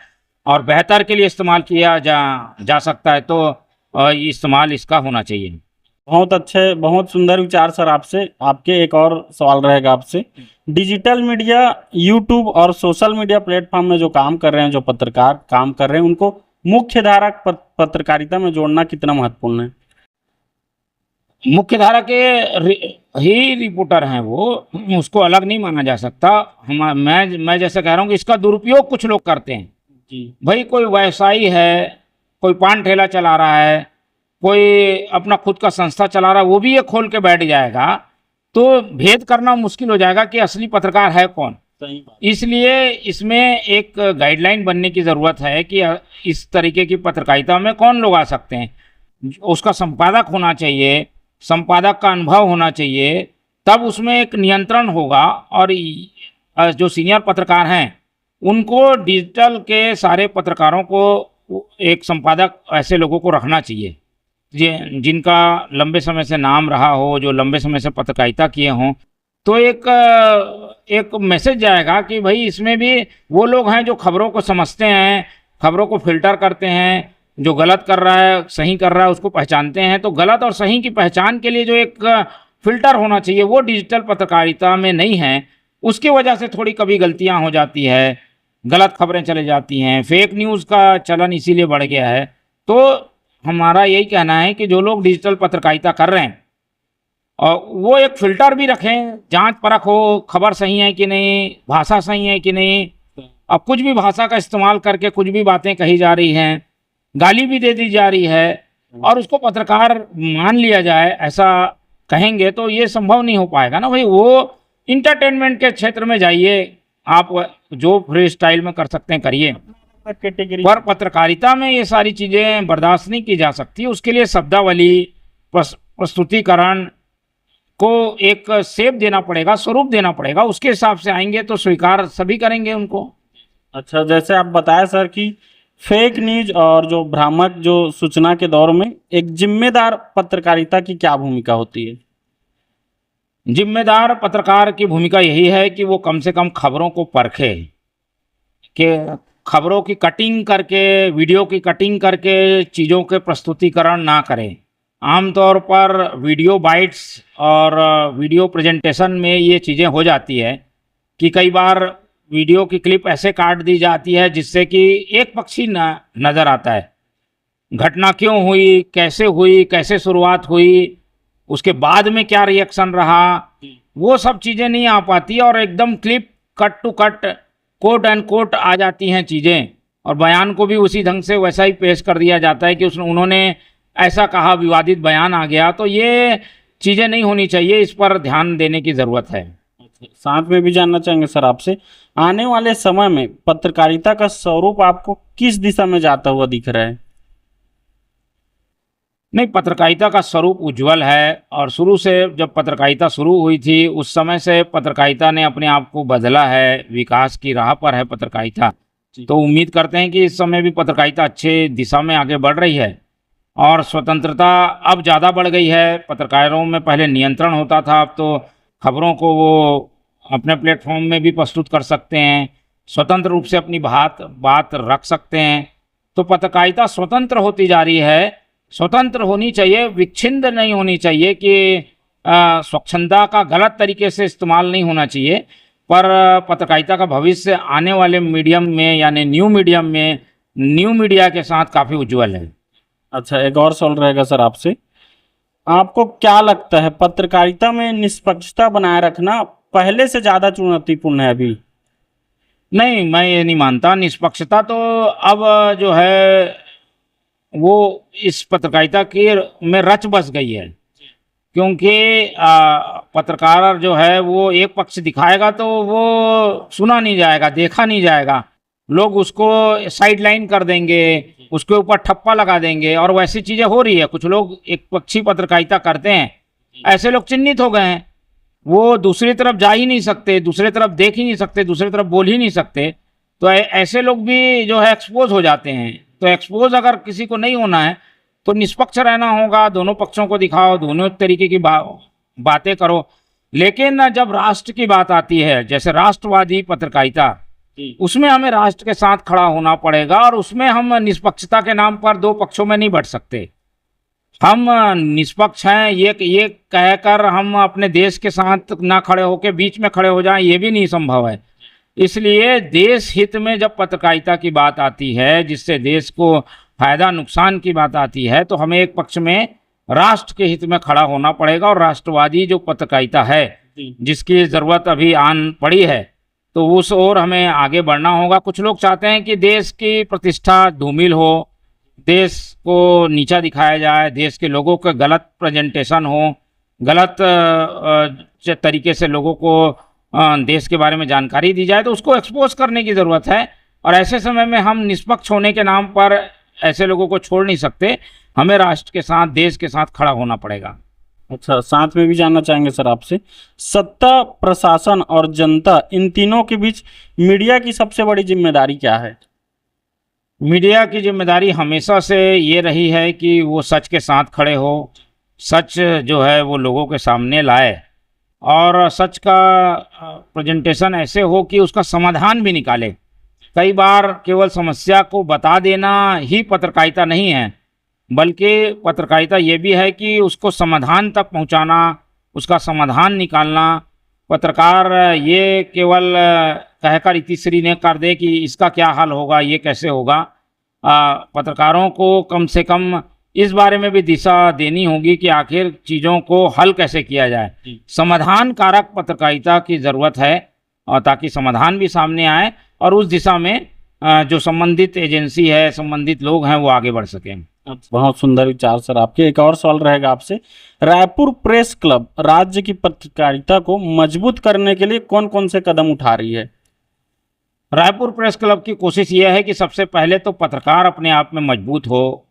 और बेहतर के लिए इस्तेमाल किया जा सकता है, तो इस्तेमाल इसका होना चाहिए।
बहुत अच्छे, बहुत सुंदर विचार सर आपसे। आपके एक और सवाल रहेगा आपसे, डिजिटल मीडिया, यूट्यूब और सोशल मीडिया प्लेटफॉर्म में जो काम कर रहे हैं, जो पत्रकार काम कर रहे हैं, उनको मुख्य धारा पत्रकारिता में जोड़ना कितना महत्वपूर्ण है?
मुख्य धारा के ही रिपोर्टर हैं वो, उसको अलग नहीं माना जा सकता। मैं जैसे कह रहा हूँ कि इसका दुरुपयोग कुछ लोग करते हैं
जी।
भाई, कोई व्यवसायी है, कोई पान ठेला चला रहा है, कोई अपना खुद का संस्था चला रहा है, वो भी ये खोल के बैठ जाएगा, तो भेद करना मुश्किल हो जाएगा कि असली पत्रकार है कौन।
सही बात।
इसलिए इसमें एक गाइडलाइन बनने की ज़रूरत है कि इस तरीके की पत्रकारिता में कौन लोग आ सकते हैं। उसका संपादक होना चाहिए, संपादक का अनुभव होना चाहिए, तब उसमें एक नियंत्रण होगा। और जो सीनियर पत्रकार हैं, उनको डिजिटल के सारे पत्रकारों को एक संपादक ऐसे लोगों को रखना चाहिए जिनका लंबे समय से नाम रहा हो, जो लंबे समय से पत्रकारिता किए हों। तो एक मैसेज जाएगा कि भाई इसमें भी वो लोग हैं जो खबरों को समझते हैं, खबरों को फिल्टर करते हैं, जो गलत कर रहा है सही कर रहा है उसको पहचानते हैं। तो गलत और सही की पहचान के लिए जो एक फिल्टर होना चाहिए, वो डिजिटल पत्रकारिता में नहीं है। उसकी वजह से थोड़ी कभी गलतियां हो जाती है, गलत खबरें चले जाती हैं, फेक न्यूज़ का चलन इसीलिए बढ़ गया है। तो हमारा यही कहना है कि जो लोग डिजिटल पत्रकारिता कर रहे हैं, और वो एक फ़िल्टर भी रखें, जांच परख हो, खबर सही है कि नहीं, भाषा सही है कि नहीं। अब कुछ भी भाषा का इस्तेमाल करके कुछ भी बातें कही जा रही हैं, गाली भी दे दी जा रही है, और उसको पत्रकार मान लिया जाए, ऐसा कहेंगे तो ये संभव नहीं हो पाएगा ना भाई। वो इंटरटेनमेंट के क्षेत्र में जाइए, आप जो फ्री स्टाइल में कर सकते हैं करिए,
कैटेगरी
पर पत्रकारिता में ये सारी चीज़ें बर्दाश्त नहीं की जा सकती। उसके लिए शब्दावली, प्रस्तुतिकरण को एक शेप देना पड़ेगा, स्वरूप देना पड़ेगा। उसके हिसाब से आएंगे तो स्वीकार सभी करेंगे उनको।
अच्छा, जैसे आप बताया सर कि फेक न्यूज और जो भ्रामक जो सूचना के दौर में एक जिम्मेदार पत्रकारिता की क्या भूमिका होती है?
जिम्मेदार पत्रकार की भूमिका यही है कि वो कम से कम खबरों को परखे, कि खबरों की कटिंग करके, वीडियो की कटिंग करके चीज़ों के प्रस्तुतिकरण ना करें। आमतौर पर वीडियो बाइट्स और वीडियो प्रेजेंटेशन में ये चीज़ें हो जाती है कि कई बार वीडियो की क्लिप ऐसे काट दी जाती है जिससे कि एक पक्षी नज़र आता है। घटना क्यों हुई, कैसे शुरुआत हुई, उसके बाद में क्या रिएक्शन रहा, वो सब चीज़ें नहीं आ पाती, और एकदम clip cut to cut, quote and quote आ जाती हैं चीज़ें, और बयान को भी उसी ढंग से वैसा ही पेश कर दिया जाता है कि उन्होंने ऐसा कहा, विवादित बयान आ गया। तो ये चीज़ें नहीं होनी चाहिए, इस पर ध्यान देने की ज़रूरत है।
साथ में भी जानना चाहेंगे सर आपसे, आने वाले समय में पत्रकारिता का स्वरूप आपको किस दिशा में जाता हुआ दिख रहा है?
नहीं, पत्रकारिता का स्वरूप उज्जवल है और शुरू से जब पत्रकारिता शुरू हुई थी उस समय से पत्रकारिता ने अपने आप को बदला है, विकास की राह पर है पत्रकारिता।
जी।
तो उम्मीद करते हैं कि इस समय भी पत्रकारिता अच्छे दिशा में आगे बढ़ रही है और स्वतंत्रता अब ज़्यादा बढ़ गई है। पत्रकारों में पहले नियंत्रण होता था, अब तो खबरों को वो अपने प्लेटफॉर्म में भी प्रस्तुत कर सकते हैं, स्वतंत्र रूप से अपनी बात रख सकते हैं। तो पत्रकारिता स्वतंत्र होती जा रही है, स्वतंत्र होनी चाहिए, विच्छिन्न नहीं होनी चाहिए कि स्वच्छंदता का गलत तरीके से इस्तेमाल नहीं होना चाहिए। पर पत्रकारिता का भविष्य आने वाले मीडियम में यानी न्यू मीडियम में न्यू मीडिया के साथ काफ़ी उज्जवल है।
अच्छा, एक और सवाल रहेगा सर आपसे। आपको क्या लगता है पत्रकारिता में निष्पक्षता बनाए रखना पहले से ज़्यादा चुनौतीपूर्ण है अभी?
नहीं, मैं ये नहीं मानता। निष्पक्षता तो अब जो है वो इस पत्रकारिता की में रच बस गई है, क्योंकि पत्रकार जो है वो एक पक्ष दिखाएगा तो वो सुना नहीं जाएगा, देखा नहीं जाएगा, लोग उसको साइडलाइन कर देंगे, उसके ऊपर ठप्पा लगा देंगे और वैसी चीज़ें हो रही है। कुछ लोग एक पक्षी पत्रकारिता करते हैं, ऐसे लोग चिन्हित हो गए हैं। वो दूसरी तरफ जा ही नहीं सकते, दूसरी तरफ देख ही नहीं सकते, दूसरी तरफ बोल ही नहीं सकते। तो ऐसे लोग भी जो है एक्सपोज हो जाते हैं। तो एक्सपोज अगर किसी को नहीं होना है तो निष्पक्ष रहना होगा, दोनों पक्षों को दिखाओ, दोनों तरीके की बातें करो। लेकिन जब राष्ट्र की बात आती है, जैसे राष्ट्रवादी पत्रकारिता, उसमें हमें राष्ट्र के साथ खड़ा होना पड़ेगा और उसमें हम निष्पक्षता के नाम पर दो पक्षों में नहीं बढ़ सकते। हम निष्पक्ष हैं ये कहकर हम अपने देश के साथ ना खड़े होकर बीच में खड़े हो जाएं, ये भी नहीं संभव है। इसलिए देश हित में जब पत्रकारिता की बात आती है, जिससे देश को फायदा नुकसान की बात आती है, तो हमें एक पक्ष में राष्ट्र के हित में खड़ा होना पड़ेगा। और राष्ट्रवादी जो पत्रकारिता है, जिसकी ज़रूरत अभी आन पड़ी है, तो उस ओर हमें आगे बढ़ना होगा। कुछ लोग चाहते हैं कि देश की प्रतिष्ठा धूमिल हो, देश को नीचा दिखाया जाए, देश के लोगों का गलत प्रेजेंटेशन हो, गलत तरीके से लोगों को देश के बारे में जानकारी दी जाए, तो उसको एक्सपोज करने की ज़रूरत है। और ऐसे समय में हम निष्पक्ष होने के नाम पर ऐसे लोगों को छोड़ नहीं सकते, हमें राष्ट्र के साथ, देश के साथ खड़ा होना पड़ेगा।
अच्छा, साथ में भी जानना चाहेंगे सर आपसे, सत्ता, प्रशासन और जनता, इन तीनों के बीच मीडिया की सबसे बड़ी जिम्मेदारी क्या है?
मीडिया की जिम्मेदारी हमेशा से ये रही है कि वो सच के साथ खड़े हो, सच जो है वो लोगों के सामने लाए और सच का प्रेजेंटेशन ऐसे हो कि उसका समाधान भी निकाले। कई बार केवल समस्या को बता देना ही पत्रकारिता नहीं है, बल्कि पत्रकारिता ये भी है कि उसको समाधान तक पहुंचाना, उसका समाधान निकालना। पत्रकार ये केवल कहकर इतिश्री न कर दे कि इसका क्या हल होगा, ये कैसे होगा। पत्रकारों को कम से कम इस बारे में भी दिशा देनी होगी कि आखिर चीज़ों को हल कैसे किया जाए। समाधान कारक पत्रकारिता की ज़रूरत है, और ताकि समाधान भी सामने आए और उस दिशा में जो संबंधित एजेंसी है, संबंधित लोग हैं, वो आगे बढ़ सकें।
बहुत सुंदर विचार सर आपके। एक और सवाल रहेगा आपसे, रायपुर प्रेस क्लब राज्य की पत्रकारिता को मजबूत करने के लिए कौन कौन से कदम उठा रही है?
रायपुर प्रेस क्लब की कोशिश ये है कि सबसे पहले तो पत्रकार अपने आप में मजबूत हो,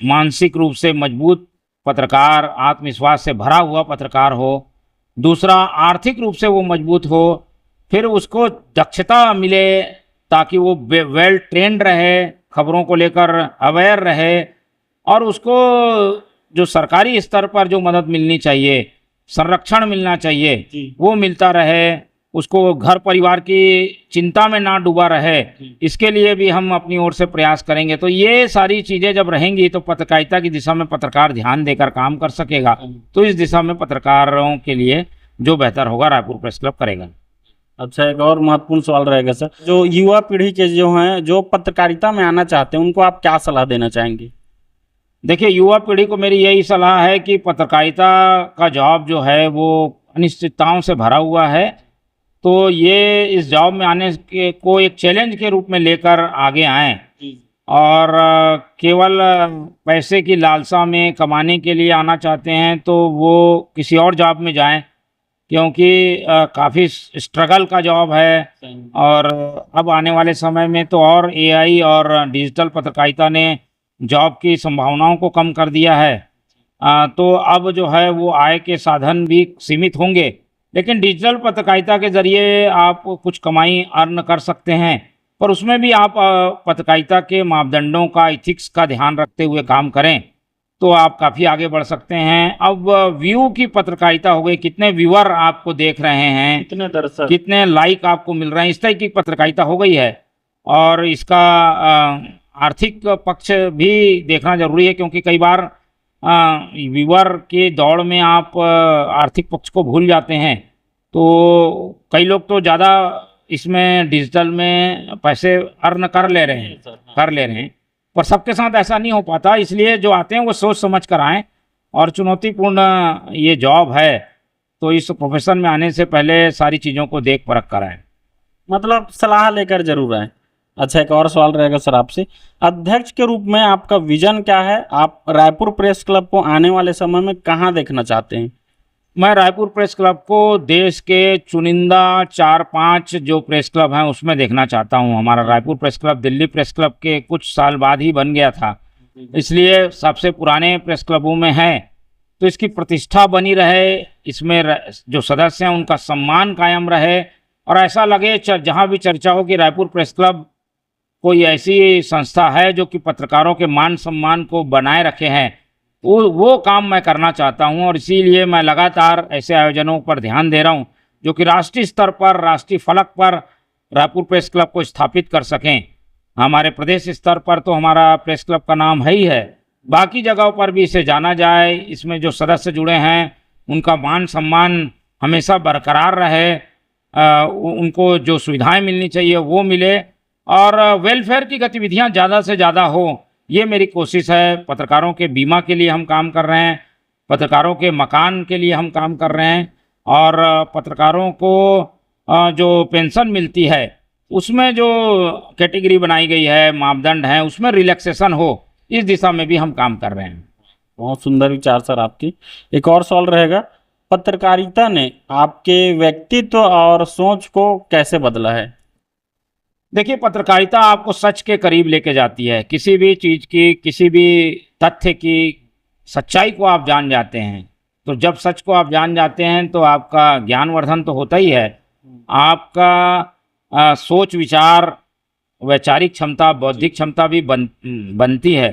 मानसिक रूप से मजबूत पत्रकार, आत्मविश्वास से भरा हुआ पत्रकार हो। दूसरा, आर्थिक रूप से वो मजबूत हो, फिर उसको दक्षता मिले ताकि वो वेल ट्रेंड रहे, खबरों को लेकर अवेयर रहे, और उसको जो सरकारी स्तर पर जो मदद मिलनी चाहिए, संरक्षण मिलना चाहिए, वो मिलता रहे, उसको घर परिवार की चिंता में ना डूबा रहे। इसके लिए भी हम अपनी ओर से प्रयास करेंगे। तो ये सारी चीज़ें जब रहेंगी तो पत्रकारिता की दिशा में पत्रकार ध्यान देकर काम कर सकेगा। तो इस दिशा में पत्रकारों के लिए जो बेहतर होगा रायपुर प्रेस क्लब करेगा।
अच्छा, एक और महत्वपूर्ण सवाल रहेगा सर, जो युवा पीढ़ी के जो हैं, जो पत्रकारिता में आना चाहते हैं, उनको आप क्या सलाह देना चाहेंगे?
देखिए, युवा पीढ़ी को मेरी यही सलाह है कि पत्रकारिता का जॉब जो है वो अनिश्चितताओं से भरा हुआ है। तो ये इस जॉब में आने के को एक चैलेंज के रूप में लेकर आगे आएं और केवल पैसे की लालसा में कमाने के लिए आना चाहते हैं तो वो किसी और जॉब में जाएं, क्योंकि काफ़ी स्ट्रगल का जॉब है। और अब आने वाले समय में तो और एआई और डिजिटल पत्रकारिता ने जॉब की संभावनाओं को कम कर दिया है। तो अब जो है वो आय के साधन भी सीमित होंगे, लेकिन डिजिटल पत्रकारिता के ज़रिए आप कुछ कमाई अर्न कर सकते हैं। पर उसमें भी आप पत्रकारिता के मापदंडों का, एथिक्स का ध्यान रखते हुए काम करें तो आप काफ़ी आगे बढ़ सकते हैं। अब व्यू की पत्रकारिता हो गई, कितने व्यूअर आपको देख रहे हैं,
कितने दर्शक,
कितने लाइक आपको मिल रहे हैं, इस तरह की पत्रकारिता हो गई है। और इसका आर्थिक पक्ष भी देखना जरूरी है, क्योंकि कई बार व्यूअर के दौड़ में आप आर्थिक पक्ष को भूल जाते हैं। तो कई लोग तो ज़्यादा इसमें डिजिटल में पैसे अर्न कर ले रहे हैं, पर सबके साथ ऐसा नहीं हो पाता। इसलिए जो आते हैं वो सोच समझ कर आएँ, और चुनौतीपूर्ण ये जॉब है, तो इस प्रोफेशन में आने से पहले सारी चीज़ों को देख परख कर आएँ।
मतलब सलाह लेकर जरूर आए। अच्छा, एक और सवाल रहेगा सर आपसे, अध्यक्ष के रूप में आपका विजन क्या है? आप रायपुर प्रेस क्लब को आने वाले समय में कहाँ देखना चाहते हैं?
मैं रायपुर प्रेस क्लब को देश के चुनिंदा 4-5 जो प्रेस क्लब हैं उसमें देखना चाहता हूं। हमारा Raipur press club Delhi press club के कुछ साल बाद ही बन गया था, इसलिए सबसे पुराने प्रेस क्लबों में है। तो इसकी प्रतिष्ठा बनी रहे, इसमें जो सदस्य हैं उनका सम्मान कायम रहे, और ऐसा लगे जहाँ भी चर्चा हो कि रायपुर प्रेस क्लब कोई ऐसी संस्था है जो कि पत्रकारों के मान सम्मान को बनाए रखे हैं, वो काम मैं करना चाहता हूं। और इसीलिए मैं लगातार ऐसे आयोजनों पर ध्यान दे रहा हूं जो कि राष्ट्रीय स्तर पर, राष्ट्रीय फलक पर रायपुर प्रेस क्लब को स्थापित कर सकें। हमारे प्रदेश स्तर पर तो हमारा प्रेस क्लब का नाम है ही है, बाकी जगहों पर भी इसे जाना जाए, इसमें जो सदस्य जुड़े हैं उनका मान सम्मान हमेशा बरकरार रहे, उनको जो सुविधाएं मिलनी चाहिए वो मिले, और वेलफेयर की गतिविधियां ज़्यादा से ज़्यादा हो, ये मेरी कोशिश है। पत्रकारों के बीमा के लिए हम काम कर रहे हैं, पत्रकारों के मकान के लिए हम काम कर रहे हैं, और पत्रकारों को जो पेंशन मिलती है उसमें जो कैटेगरी बनाई गई है, मापदंड हैं, उसमें रिलैक्सेशन हो, इस दिशा में भी हम काम कर रहे हैं।
बहुत सुंदर विचार सर आपकी। एक और सवाल रहेगा, पत्रकारिता ने आपके व्यक्तित्व और सोच को कैसे बदला है?
देखिए, पत्रकारिता आपको सच के करीब लेके जाती है। किसी भी चीज़ की, किसी भी तथ्य की सच्चाई को आप जान जाते हैं। तो जब सच को आप जान जाते हैं तो आपका ज्ञानवर्धन तो होता ही है, आपका सोच विचार, वैचारिक क्षमता, बौद्धिक क्षमता भी बनती है।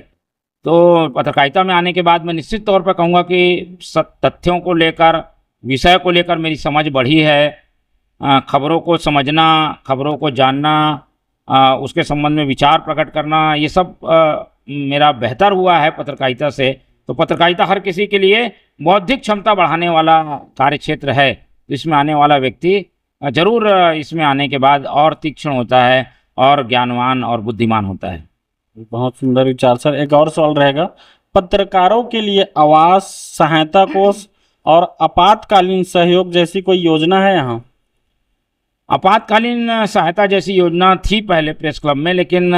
तो पत्रकारिता में आने के बाद मैं निश्चित तौर पर कहूँगा कि तथ्यों को लेकर, विषय को लेकर मेरी समझ बढ़ी है। खबरों को समझना, खबरों को जानना, उसके संबंध में विचार प्रकट करना, ये सब मेरा बेहतर हुआ है पत्रकारिता से। तो पत्रकारिता हर किसी के लिए बौद्धिक क्षमता बढ़ाने वाला कार्यक्षेत्र है। तो इसमें आने वाला व्यक्ति जरूर इसमें आने के बाद और तीक्ष्ण होता है, और ज्ञानवान और बुद्धिमान होता है।
बहुत सुंदर विचार सर। एक और सवाल रहेगा, पत्रकारों के लिए आवास, सहायता कोष और आपातकालीन सहयोग जैसी कोई योजना है यहाँ?
आपातकालीन सहायता जैसी योजना थी पहले प्रेस क्लब में, लेकिन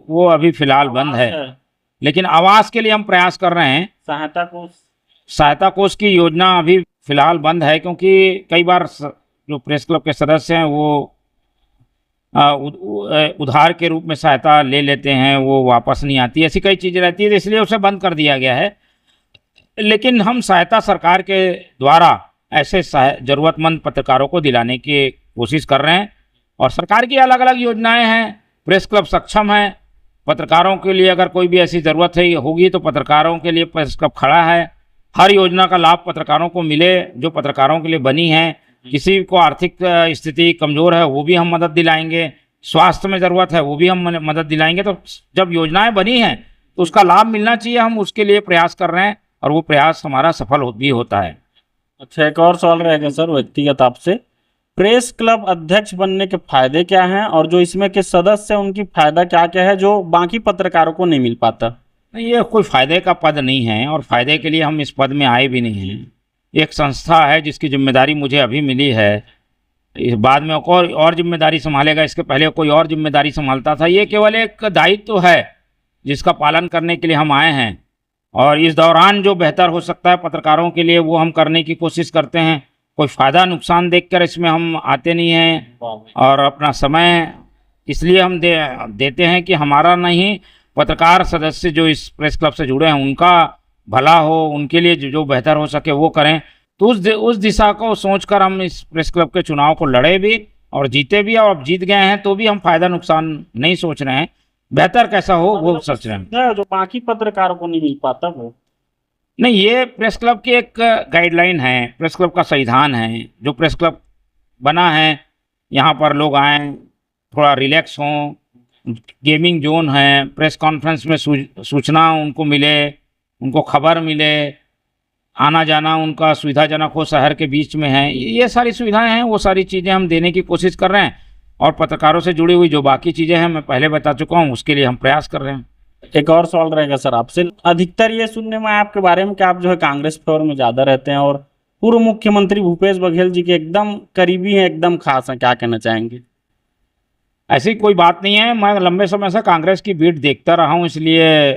वो अभी फिलहाल बंद है। लेकिन आवास के लिए हम प्रयास कर रहे हैं। सहायता कोष की योजना अभी फिलहाल बंद है, क्योंकि कई बार जो प्रेस क्लब के सदस्य हैं वो उधार के रूप में सहायता ले लेते हैं, वो वापस नहीं आती, ऐसी कई चीज़ें रहती है, तो इसलिए उसे बंद कर दिया गया है। लेकिन हम सहायता सरकार के द्वारा ऐसे ज़रूरतमंद पत्रकारों को दिलाने की कोशिश कर रहे हैं, और सरकार की अलग अलग योजनाएं हैं। प्रेस क्लब सक्षम है, पत्रकारों के लिए अगर कोई भी ऐसी ज़रूरत है होगी तो पत्रकारों के लिए प्रेस क्लब खड़ा है। हर योजना का लाभ पत्रकारों को मिले जो पत्रकारों के लिए बनी है। किसी को आर्थिक स्थिति कमज़ोर है वो भी हम मदद दिलाएंगे, स्वास्थ्य में ज़रूरत है वो भी हम मदद दिलाएंगे। तो जब योजनाएं बनी हैं तो उसका लाभ मिलना चाहिए, हम उसके लिए प्रयास कर रहे हैं, और वो प्रयास हमारा सफल भी होता है।
अच्छा, एक और सवाल रहेगा सर व्यक्तिगत आपसे, प्रेस क्लब अध्यक्ष बनने के फायदे क्या हैं, और जो इसमें के सदस्य हैं उनकी फायदा क्या क्या है जो बाकी पत्रकारों को नहीं मिल पाता?
नहीं, ये कोई फ़ायदे का पद नहीं है, और फ़ायदे के लिए हम इस पद में आए भी नहीं हैं। एक संस्था है जिसकी जिम्मेदारी मुझे अभी मिली है, इस बाद में और जिम्मेदारी संभालेगा, इसके पहले कोई और जिम्मेदारी संभालता था। ये केवल एक दायित्व है जिसका पालन करने के लिए हम आए हैं, और इस दौरान जो बेहतर हो सकता है पत्रकारों के लिए वो हम करने की कोशिश करते हैं। कोई फ़ायदा नुकसान देखकर इसमें हम आते नहीं हैं, और अपना समय इसलिए हम देते हैं कि हमारा नहीं, पत्रकार सदस्य जो इस प्रेस क्लब से जुड़े हैं उनका भला हो, उनके लिए जो बेहतर हो सके वो करें। तो उस दिशा को सोचकर हम इस प्रेस क्लब के चुनाव को लड़े भी और जीते भी, और अब जीत गए हैं तो भी हम फायदा नुकसान नहीं सोच रहे हैं, बेहतर कैसा हो वो सोच रहे हैं।
जो बाकी पत्रकारों को नहीं मिल पाता वो।
नहीं, ये प्रेस क्लब की एक गाइडलाइन है, प्रेस क्लब का संविधान है। जो प्रेस क्लब बना है, यहाँ पर लोग आएँ, थोड़ा रिलैक्स हों, गेमिंग जोन है, प्रेस कॉन्फ्रेंस में सूचना उनको मिले, उनको खबर मिले, आना जाना उनका सुविधाजनक हो, शहर के बीच में है, ये सारी सुविधाएं हैं, वो सारी चीज़ें हम देने की कोशिश कर रहे हैं। और पत्रकारों से जुड़ी हुई जो बाकी चीज़ें हैं, मैं पहले बता चुका हूँ, उसके लिए हम प्रयास कर रहे हैं।
एक और सवाल रहेगा सर आपसे, अधिकतर ये सुनने में आया आपके बारे में कि आप जो है कांग्रेस फेवर में ज़्यादा रहते हैं और पूर्व मुख्यमंत्री भूपेश बघेल जी के एकदम करीबी हैं, एकदम खास हैं, क्या कहना चाहेंगे?
ऐसी कोई बात नहीं है, मैं लंबे समय से कांग्रेस की बीट देखता रहा हूँ, इसलिए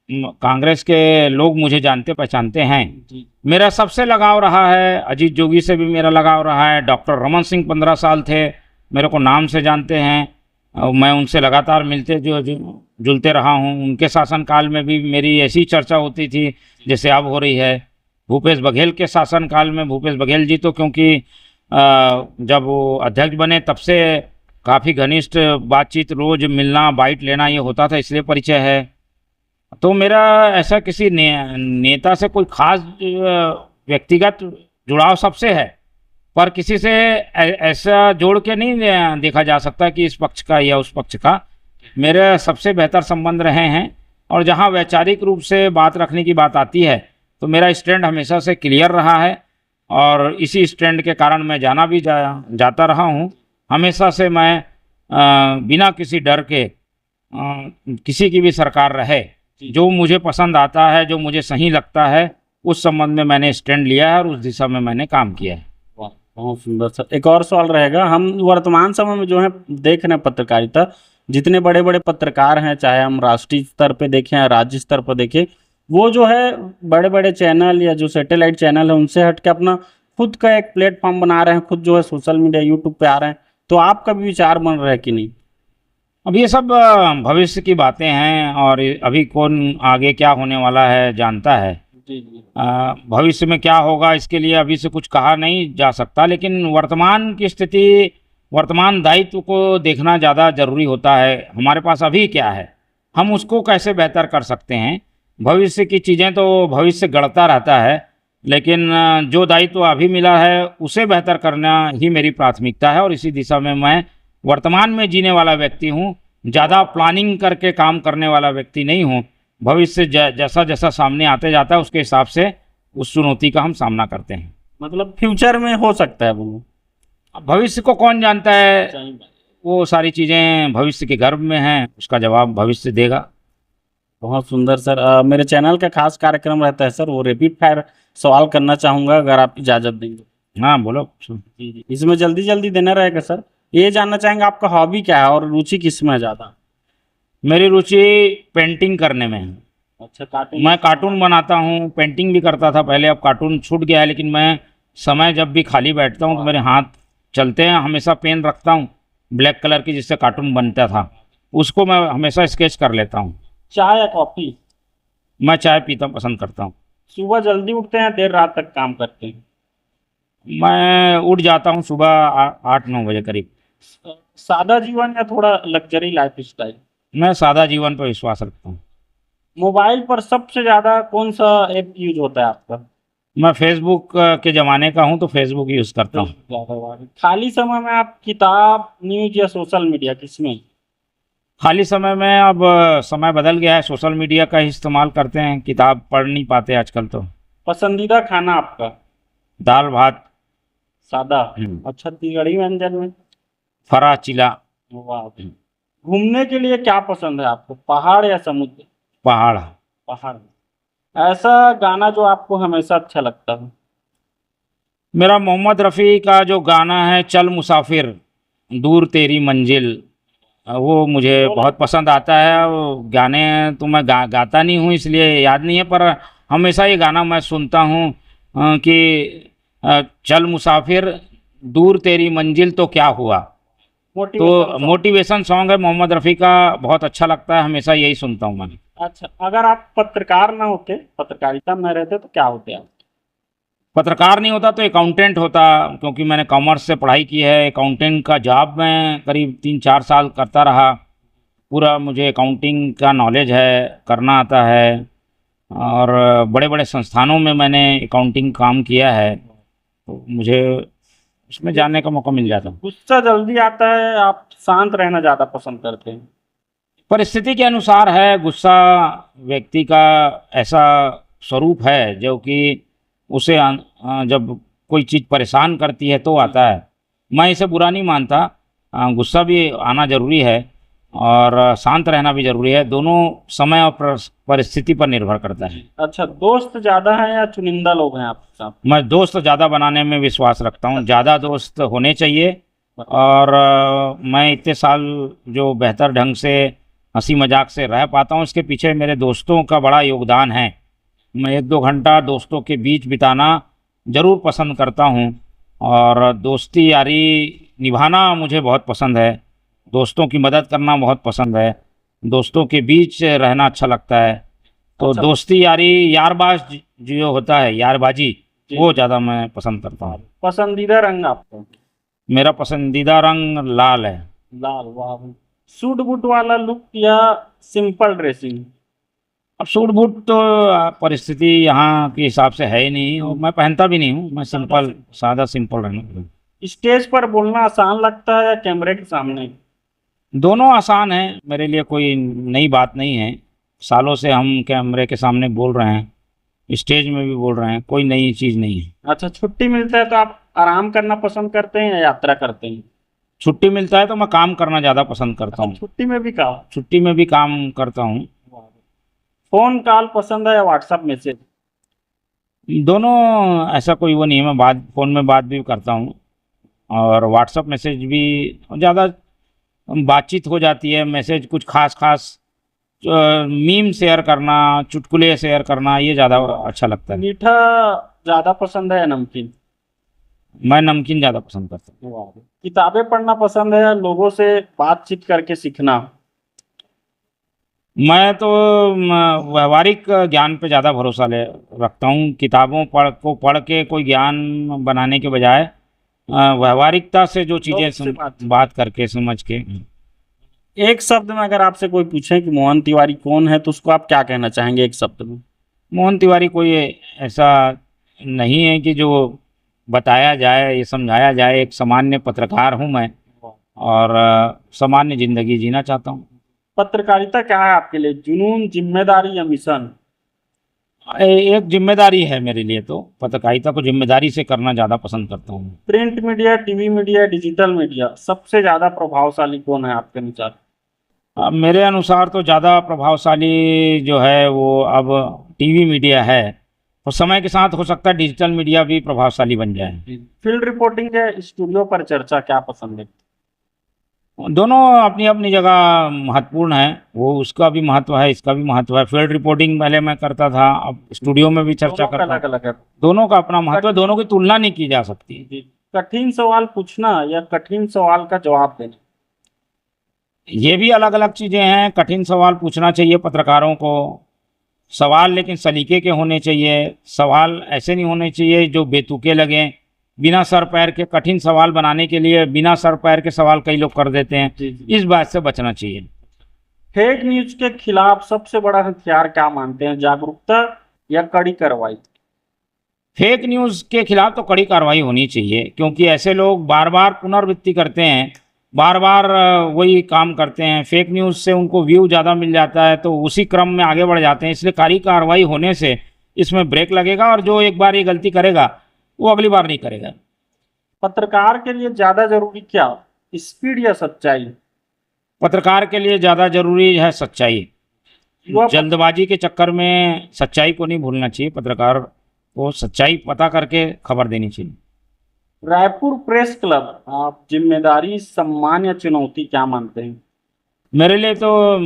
कांग्रेस के लोग मुझे जानते पहचानते हैं। मेरा सबसे लगाव रहा है, अजीत जोगी से भी मेरा लगाव रहा है। डॉक्टर रमन सिंह 15 साल थे, मेरे को नाम से जानते हैं, मैं उनसे लगातार मिलते जुलते रहा हूँ। उनके शासनकाल में भी मेरी ऐसी चर्चा होती थी जैसे अब हो रही है। भूपेश बघेल के शासनकाल में, भूपेश बघेल जी तो क्योंकि जब वो अध्यक्ष बने तब से काफ़ी घनिष्ठ बातचीत, रोज़ मिलना, बाइट लेना ये होता था, इसलिए परिचय है। तो मेरा ऐसा किसी नेता से कोई खास व्यक्तिगत जुड़ाव सबसे है, पर किसी से ऐसा जोड़ के नहीं देखा जा सकता कि इस पक्ष का या उस पक्ष का। मेरे सबसे बेहतर संबंध रहे हैं, और जहां वैचारिक रूप से बात रखने की बात आती है तो मेरा स्टैंड हमेशा से क्लियर रहा है, और इसी स्टैंड के कारण मैं जाना भी जाता रहा हूं। हमेशा से मैं बिना किसी डर के किसी की भी सरकार रहे, जो मुझे पसंद आता है, जो मुझे सही लगता है, उस संबंध में मैंने स्टैंड लिया है और उस दिशा में मैंने काम किया है।
बहुत सुंदर सर। एक और सवाल रहेगा, हम वर्तमान समय में जो है देख रहे हैं पत्रकारिता, जितने बड़े बड़े पत्रकार हैं, चाहे हम राष्ट्रीय स्तर पे देखें या राज्य स्तर पर देखें, वो जो है बड़े बड़े चैनल या जो सैटेलाइट चैनल है उनसे हट के अपना खुद का एक प्लेटफॉर्म बना रहे हैं, खुद जो है सोशल मीडिया यूट्यूब पे आ रहे हैं। तो आपका भी विचार बन रहा है कि नहीं?
अब ये सब भविष्य की बातें हैं, और अभी कौन आगे क्या होने वाला है जानता है। भविष्य में क्या होगा इसके लिए अभी से कुछ कहा नहीं जा सकता, लेकिन वर्तमान की स्थिति, वर्तमान दायित्व को देखना ज़्यादा ज़रूरी होता है। हमारे पास अभी क्या है, हम उसको कैसे बेहतर कर सकते हैं। भविष्य की चीज़ें तो भविष्य गढ़ता रहता है, लेकिन जो दायित्व अभी मिला है उसे बेहतर करना ही मेरी प्राथमिकता है, और इसी दिशा में मैं वर्तमान में जीने वाला व्यक्ति हूँ। ज़्यादा प्लानिंग करके काम करने वाला व्यक्ति नहीं हूँ। भविष्य जैसा जैसा सामने आते जाता है उसके हिसाब से उस चुनौती का हम सामना करते हैं।
मतलब फ्यूचर में हो सकता है वो,
अब भविष्य को कौन जानता है, वो सारी चीज़ें भविष्य के गर्भ में हैं, उसका जवाब भविष्य देगा।
बहुत सुंदर सर। मेरे चैनल का खास कार्यक्रम रहता है सर, वो रैपिड फायर सवाल करना चाहूँगा, अगर आप इजाज़त देंगे।
हाँ बोलो।
जी, इसमें जल्दी जल्दी देना रहेगा सर। ये जानना चाहेंगे आपका हॉबी क्या है और रुचि किस में ज़्यादा?
मेरी रुचि पेंटिंग करने में है।
अच्छा, कार्टून?
मैं कार्टून बनाता हूँ, पेंटिंग भी करता था पहले, अब कार्टून छूट गया है, लेकिन मैं समय जब भी खाली बैठता हूँ तो मेरे हाथ चलते हैं। हमेशा पेन रखता हूँ ब्लैक कलर की, जिससे कार्टून बनता था, उसको मैं हमेशा स्केच कर लेता हूँ।
चाय या कॉफ़ी?
मैं चाय पीता पसंद करता हूँ।
सुबह जल्दी उठते हैं, देर रात तक काम करते हैं?
मैं उठ जाता हूँ सुबह 8-9 बजे करीब।
सादा जीवन या थोड़ा लग्जरी लाइफ स्टाइल?
मैं सादा जीवन पर विश्वास रखता हूँ।
मोबाइल पर सबसे ज़्यादा कौन सा ऐप यूज होता है आपका?
मैं फेसबुक के ज़माने का हूँ तो फेसबुक यूज़ करता हूँ।
खाली समय में आप किताब, न्यूज या सोशल मीडिया, किसमें?
खाली समय में अब समय बदल गया है, सोशल मीडिया का ही इस्तेमाल करते हैं, किताब पढ़ नहीं पाते आजकल तो।
पसंदीदा खाना आपका?
दाल भात।
सादा? और छत्तीसगढ़ी व्यंजन में?
फरा चिला।
वाह। घूमने के लिए क्या पसंद है आपको, पहाड़ या समुद्र?
पहाड़।
पहाड़। ऐसा गाना जो आपको हमेशा अच्छा लगता है?
मेरा मोहम्मद रफ़ी का जो गाना है चल मुसाफिर दूर तेरी मंजिल, वो मुझे बहुत पसंद आता है। वो गाने तो मैं गाता नहीं हूँ इसलिए याद नहीं है, पर हमेशा ये गाना मैं सुनता हूँ कि चल मुसाफिर दूर तेरी मंजिल तो क्या हुआ। तो मोटिवेशन सॉन्ग है मोहम्मद रफ़ी का, बहुत अच्छा लगता है, हमेशा यही सुनता हूँ मैं।
अच्छा, अगर आप पत्रकार ना होते, पत्रकारिता में रहते तो क्या होते आप?
पत्रकार नहीं होता तो अकाउंटेंट होता, क्योंकि मैंने कॉमर्स से पढ़ाई की है। अकाउंटेंट का जॉब मैं करीब 3-4 साल करता रहा। पूरा मुझे अकाउंटिंग का नॉलेज है, करना आता है। और बड़े बड़े संस्थानों में मैंने अकाउंटिंग काम किया है, तो मुझे उसमें जाने का मौका मिल जाता।
गुस्सा जल्दी आता है, आप शांत रहना ज्यादा पसंद करते हैं?
परिस्थिति के अनुसार है। गुस्सा व्यक्ति का ऐसा स्वरूप है जो कि उसे जब कोई चीज़ परेशान करती है तो आता है। मैं इसे बुरा नहीं मानता। गुस्सा भी आना ज़रूरी है और शांत रहना भी ज़रूरी है। दोनों समय और परिस्थिति पर निर्भर करता है।
अच्छा, दोस्त ज्यादा हैं या चुनिंदा लोग हैं आपके साथ?
मैं दोस्त ज़्यादा बनाने में विश्वास रखता हूँ। ज़्यादा दोस्त होने चाहिए। और मैं इतने साल जो बेहतर ढंग से हंसी मजाक से रह पाता हूँ, इसके पीछे मेरे दोस्तों का बड़ा योगदान है। मैं 1-2 घंटा दोस्तों के बीच बिताना ज़रूर पसंद करता हूँ और दोस्ती यारी निभाना मुझे बहुत पसंद है। दोस्तों की मदद करना बहुत पसंद है। दोस्तों के बीच रहना अच्छा लगता है। तो
अच्छा।
दोस्ती यारी यारबाज जो होता है, यारबाजी,
जी।
वो ज़्यादा मैं पसंद करता हूँ।
पसंदीदा रंग आपका?
मेरा पसंदीदा रंग लाल है।
लाल, वाह। सूट बूट वाला लुक या सिंपल ड्रेसिंग?
अब सूट बूट तो परिस्थिति यहाँ के हिसाब से है ही नहीं और मैं पहनता भी नहीं हूँ। मैं सिंपल, सादा सिंपल रहना।
स्टेज पर बोलना आसान लगता है या कैमरे के सामने?
दोनों आसान है मेरे लिए, कोई नई बात नहीं है। सालों से हम कैमरे के सामने बोल रहे हैं, स्टेज में भी बोल रहे हैं, कोई नई चीज़ नहीं है।
अच्छा, छुट्टी मिलता है तो आप आराम करना पसंद करते हैं या यात्रा करते हैं?
छुट्टी मिलता है तो मैं काम करना ज़्यादा पसंद करता
अच्छा,
हूँ।
छुट्टी में भी कहा?
छुट्टी में भी काम करता हूँ।
फोन कॉल पसंद है या व्हाट्सएप मैसेज?
दोनों, ऐसा कोई वो नहीं है। मैं फ़ोन में बात भी करता हूँ और व्हाट्सएप मैसेज भी। ज़्यादा बातचीत हो जाती है। मैसेज कुछ खास खास मीम शेयर करना, चुटकुले शेयर करना, ये ज़्यादा अच्छा लगता है।
मीठा ज्यादा पसंद है या नमकीन?
मैं नमकीन ज़्यादा पसंद करता हूँ।
किताबें पढ़ना पसंद है या लोगों से बातचीत करके सीखना?
मैं तो व्यवहारिक ज्ञान पे ज़्यादा भरोसा रखता हूँ। किताबों पढ़ के कोई ज्ञान बनाने के बजाय व्यवहारिकता से जो
लोगों से
चीज़ें बात करके समझ के।
एक शब्द में अगर आपसे कोई पूछे कि मोहन तिवारी कौन है तो उसको आप क्या कहना चाहेंगे एक शब्द में?
मोहन तिवारी कोई ऐसा नहीं है कि जो बताया जाए, ये समझाया जाए। एक सामान्य पत्रकार हूँ मैं और सामान्य ज़िंदगी जीना चाहता हूँ।
पत्रकारिता क्या है आपके लिए? जुनून, जिम्मेदारी या मिशन?
एक जिम्मेदारी है मेरे लिए। तो पत्रकारिता को जिम्मेदारी से करना ज़्यादा पसंद करता हूँ।
Print media, TV media, digital media, सबसे ज्यादा प्रभावशाली कौन है आपके अनुसार?
अब मेरे अनुसार तो ज़्यादा प्रभावशाली जो है वो अब टीवी मीडिया है, और समय के साथ हो सकता है डिजिटल मीडिया भी प्रभावशाली बन जाए।
फील्ड रिपोर्टिंग या स्टूडियो पर चर्चा, क्या पसंद है?
दोनों अपनी अपनी जगह महत्वपूर्ण है। वो उसका भी महत्व है, इसका भी महत्व है। फील्ड रिपोर्टिंग पहले मैं करता था, अब स्टूडियो में भी चर्चा
दोनों का
करता हूँ।
अलग अलग है।
दोनों का अपना महत्व है, दोनों की तुलना नहीं की जा सकती।
जी। कठिन सवाल पूछना या कठिन सवाल का जवाब देना?
ये भी अलग अलग चीज़ें हैं। कठिन सवाल पूछना चाहिए पत्रकारों को, सवाल लेकिन सलीके के होने चाहिए। सवाल ऐसे नहीं होने चाहिए जो बेतुके लगें। बिना सर पैर के कठिन सवाल बनाने के लिए बिना सर पैर के सवाल कई लोग कर देते हैं।
जी, जी।
इस बात से बचना चाहिए।
फेक न्यूज के खिलाफ सबसे बड़ा हथियार क्या मानते हैं? जागरूकता या कड़ी कार्रवाई?
फेक न्यूज़ के खिलाफ तो कड़ी कार्रवाई होनी चाहिए, क्योंकि ऐसे लोग बार बार पुनरावृत्ति करते हैं, बार बार वही काम करते हैं। फेक न्यूज़ से उनको व्यू ज़्यादा मिल जाता है तो उसी क्रम में आगे बढ़ जाते हैं। इसलिए कड़ी कार्रवाई होने से इसमें ब्रेक लगेगा और जो एक बार ये गलती करेगा वो अगली बार नहीं करेगा।
पत्रकार के लिए ज्यादा जरूरी क्या, स्पीड या सच्चाई?
पत्रकार के लिए ज़्यादा जरूरी है सच्चाई।
वह
जल्दबाजी के चक्कर में सच्चाई को नहीं भूलना चाहिए। पत्रकार को सच्चाई पता करके खबर देनी चाहिए।
रायपुर प्रेस क्लब, आप जिम्मेदारी, सम्मान या चुनौती, क्या मानते हैं?
मेरे लिए तो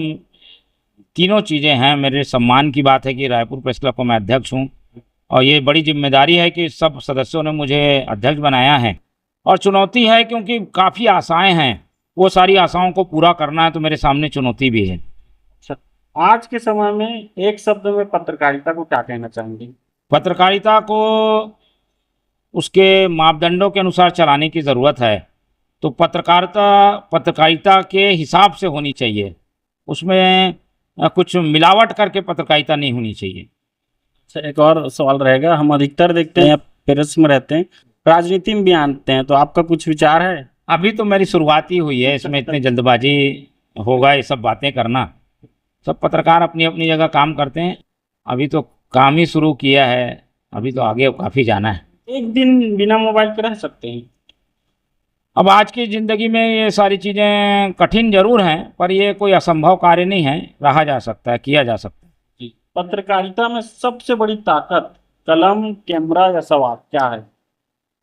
तीनों चीज़ें हैं। मेरे सम्मान की बात है कि रायपुर प्रेस क्लब का मैं अध्यक्ष हूँ, और ये बड़ी जिम्मेदारी है कि सब सदस्यों ने मुझे अध्यक्ष बनाया है। और चुनौती है क्योंकि काफ़ी आशाएं हैं, वो सारी आशाओं को पूरा करना है, तो मेरे सामने चुनौती भी है।
अच्छा, आज के समय में एक शब्द में पत्रकारिता को क्या कहना चाहेंगे?
पत्रकारिता को उसके मापदंडों के अनुसार चलाने की ज़रूरत है। तो पत्रकारिता के हिसाब से होनी चाहिए, उसमें कुछ मिलावट करके पत्रकारिता नहीं होनी चाहिए।
अच्छा, एक और सवाल रहेगा। हम अधिकतर देखते हैं प्रेस में रहते हैं, राजनीति में भी आते हैं, तो आपका कुछ विचार है?
अभी तो मेरी शुरुआत ही हुई है, इसमें इतनी जल्दबाजी होगा ये सब बातें करना। सब पत्रकार अपनी अपनी जगह काम करते हैं, अभी तो काम ही शुरू किया है, अभी तो आगे काफ़ी जाना है।
एक दिन बिना मोबाइल के रह सकते हैं?
अब आज की ज़िंदगी में ये सारी चीज़ें कठिन जरूर हैं, पर ये कोई असंभव कार्य नहीं है, रहा जा सकता है, किया जा सकता है।
जी। पत्रकारिता में सबसे बड़ी ताकत कलम, कैमरा या सवाल क्या है?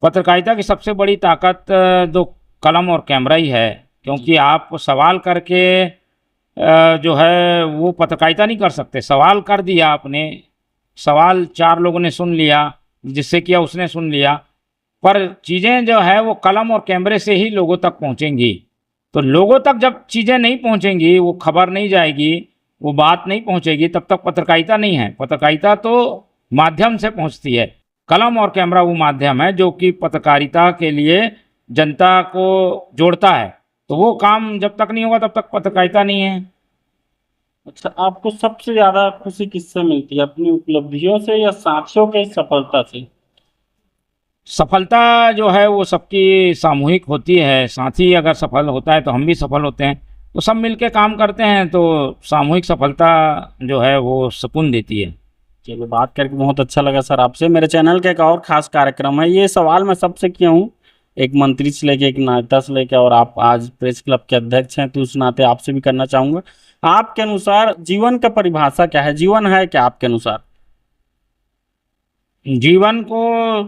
पत्रकारिता की सबसे बड़ी ताकत तो कलम और कैमरा ही है, क्योंकि आप सवाल करके जो है वो पत्रकारिता नहीं कर सकते। सवाल कर दिया आपने, सवाल चार लोगों ने सुन लिया, जिससे किया उसने सुन लिया, पर चीज़ें जो है वो कलम और कैमरे से ही लोगों तक पहुंचेंगी। तो लोगों तक जब चीज़ें नहीं पहुंचेंगी, वो खबर नहीं जाएगी, वो बात नहीं पहुंचेगी, तब तक पत्रकारिता नहीं है। पत्रकारिता तो माध्यम से पहुंचती है, कलम और कैमरा वो माध्यम है जो कि पत्रकारिता के लिए जनता को जोड़ता है। तो वो काम जब तक नहीं होगा तब तक पत्रकारिता नहीं है।
अच्छा, आपको सबसे ज्यादा खुशी किससे मिलती है, अपनी उपलब्धियों से या साथियों के सफलता से?
सफलता जो है वो सबकी सामूहिक होती है, साथी अगर सफल होता है तो हम भी सफल होते हैं, तो सब मिलके काम करते हैं तो सामूहिक सफलता जो है वो सुकून देती है।
चलिए, बात करके बहुत अच्छा लगा सर आपसे। मेरे चैनल का एक और खास कार्यक्रम है, ये सवाल मैं सबसे किया हूँ, एक मंत्री से लेके एक नेता से लेके, और आप आज प्रेस क्लब के अध्यक्ष हैं तो उस नाते आपसे भी करना चाहूंगा। आपके अनुसार जीवन का परिभाषा क्या है, जीवन है क्या आपके अनुसार?
जीवन को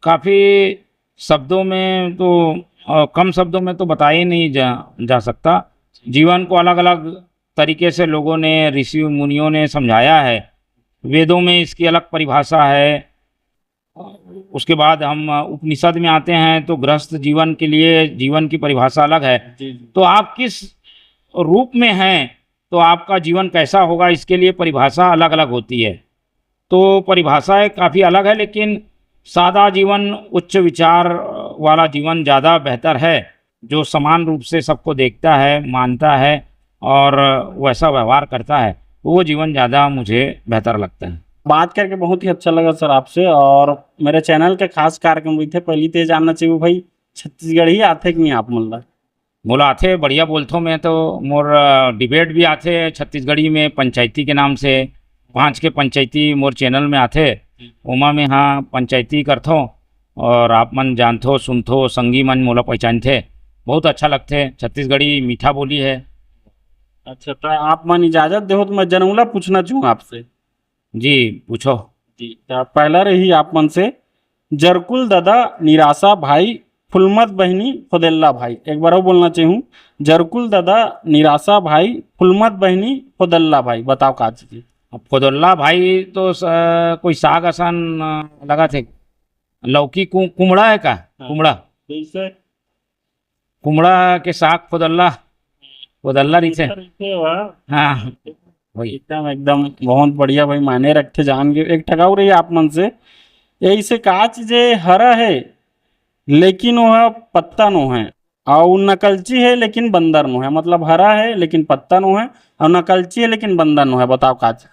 काफ़ी शब्दों में तो कम शब्दों में तो बताया ही नहीं जा सकता। जीवन को अलग अलग तरीके से लोगों ने, ऋषि मुनियों ने समझाया है। वेदों में इसकी अलग परिभाषा है। उसके बाद हम उपनिषद में आते हैं तो गृहस्थ जीवन के लिए जीवन की परिभाषा अलग है।
जी।
तो आप किस रूप में हैं तो आपका जीवन कैसा होगा, इसके लिए परिभाषा अलग अलग होती है। तो परिभाषाएं काफ़ी अलग है, लेकिन सादा जीवन, उच्च विचार वाला जीवन ज़्यादा बेहतर है, जो समान रूप से सबको देखता है, मानता है और वैसा व्यवहार करता है, वो जीवन ज़्यादा मुझे बेहतर लगता है।
बात करके बहुत ही अच्छा लगा सर आपसे। और मेरे चैनल के खास कार्यक्रम भी थे, पहली तो ये जानना चाहिए भाई, छत्तीसगढ़ ही आते कि नहीं आप? मतलब
मोला आथे बढ़िया बोलथो। मैं तो मोर डिबेट भी आथे छत्तीसगढ़ी में, पंचायती के नाम से 5 के पंचायती मोर चैनल में आथे। उमा में हाँ पंचायती करथो और आप मन जानथो, सुनथो, संगी मन मोला पहचानथे, बहुत अच्छा लगथे। छत्तीसगढ़ी मीठा बोली है।
अच्छा, तो आप मन इजाजत दो तो मैं जनौला पूछना चाहूँ आपसे।
जी पूछो।
जी, तो पहला रही आप मन से, जरकुल दादा निराशा भाई, फुलमत बहनी फुदेल्ला भाई। एक बार और बोलना चाहूँ, जरकुल दादा निराशा भाई, फुलमत बहनी फुदेल्ला भाई। बताओ का चीज?
अब फुदुल्ला भाई तो कोई साग असन लगा थे, लौकी कुमड़ा है का? कुमड़ा,
कैसे?
कुमड़ा के साग फुदुल्ला, फुदुल्ला रही थे। हाँ वही।
एकदम एकदम बहुत बढ़िया भाई, मायने रखते जान के। एक ठगाऊ रही आप मन से, ऐसे का चीज हरा है लेकिन वह पत्ता नो है, और नकलची है लेकिन बंदर नो है। मतलब हरा है लेकिन पत्ता नो है, और नकलची है लेकिन बंदर नो है। बताओ का चीज?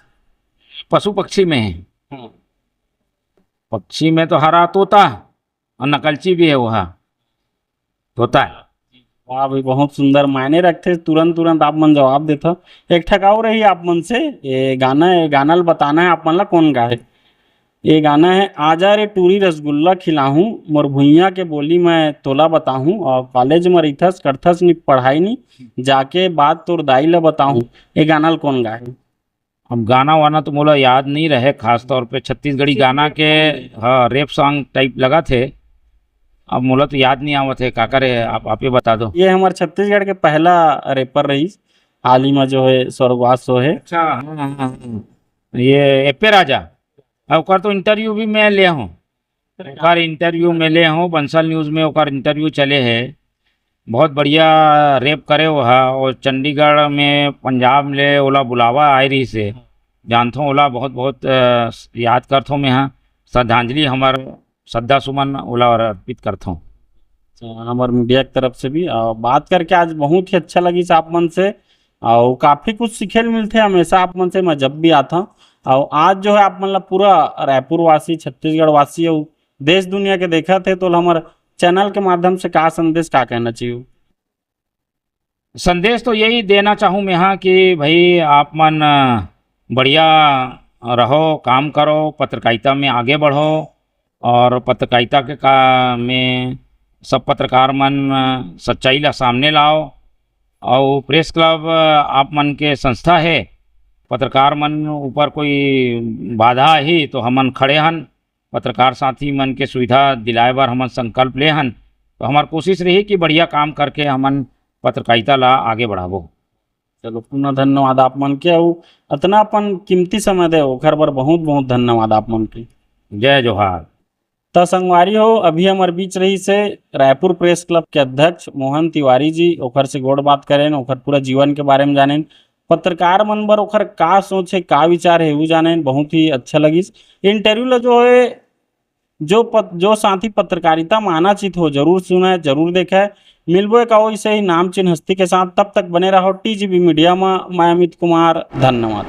पशु पक्षी में है।
हाँ।
पक्षी में तो हरा तोता, और नकलची भी है वह तोता है।
वाह भाई, बहुत सुंदर, मायने रखते, तुरंत तुरंत आप मन जवाब देता। एक ठगाऊ रही आप मन से, ये गाना बताना है आप मन ला कौन गा है। ये गाना है, आजा रे टूरी रसगुल्ला खिलाहूं, मोर भुइयां के बोली मैं तोला बताहूं, और कॉलेज में रहीथस करथस नि पढ़ाई नी, जाके बात तोर दाई ला बताहूं। ये गाना ला कौन गा है?
अब गाना वाना तो मोला याद नहीं रहे, खास तौर पे छत्तीसगढ़ी गाना के हाँ रेप सॉन्ग टाइप लगा थे। अब मोला तो याद नहीं आवत है, का करे आप ही बता दो।
ये हमारे छत्तीसगढ़ के पहला रैपर रही, हाल ही में जो है स्वर्गवास हो है।
अच्छा हाँ, हाँ, हाँ। ये एपे राजा, ओकर तो इंटरव्यू भी मैं ले हूँ, ओकर इंटरव्यू में ले हूँ, बंसल न्यूज़ में ओकर इंटरव्यू चले है। बहुत बढ़िया रेप करे वो है। और चंडीगढ़ में पंजाब ले ओला बुलावा आए रही से जानथों ओला बहुत बहुत याद करथों मैं हाँ श्रद्धांजलि हमार श्रद्धा सुमन ओला अर्पित करथों।
हमारे मीडिया की तरफ से भी बात करके आज बहुत ही अच्छा लगी आप मन से और काफी कुछ सीखे मिलते हमेशा आप मन से मैं जब भी आता हूँ। और आज जो है आप मतलब पूरा रायपुर वासी छत्तीसगढ़ वासी और देश दुनिया के देखा थे तो हमारे चैनल के माध्यम से का संदेश का कहना चाहिए?
संदेश तो यही देना चाहूँ मैं हाँ कि भाई आप मन बढ़िया रहो, काम करो, पत्रकारिता में आगे बढ़ो और पत्रकारिता के का में सब पत्रकार मन सच्चाई ला सामने लाओ। और प्रेस क्लब आप मन के संस्था है, पत्रकार मन ऊपर कोई बाधा ही तो हमन खड़े हन, पत्रकार साथी मन के सुविधा दिलाए बर हमन संकल्प ले हन। तो हमार कोशिश रही कि बढ़िया काम करके हमन पत्रकारिता ला आगे बढ़ाबो।
चलो पुनः धन्यवाद आप मन के और इतना अपन कीमती समय दे ओखर बर बहुत बहुत धन्यवाद आप मन के।
जय जोहार।
तो संगवारी हो अभी हमारे बीच रही से रायपुर प्रेस क्लब के अध्यक्ष मोहन तिवारी जी ओखर से गोड़ बात करें, ओखर पूरा जीवन के बारे में जानें, पत्रकार मन बर ओखर का सोच है का विचार है वो जानें। बहुत ही अच्छा लगी इंटरव्यू ला जो है जो साथी पत्रकारिता में आना चित हो जरूर सुना है जरूर देखा है। मिलबो एक वैसे ही नाम चिन्ह हस्ती के साथ, तब तक बने रहो टीजीबी मीडिया में। मैं अमित कुमार, धन्यवाद।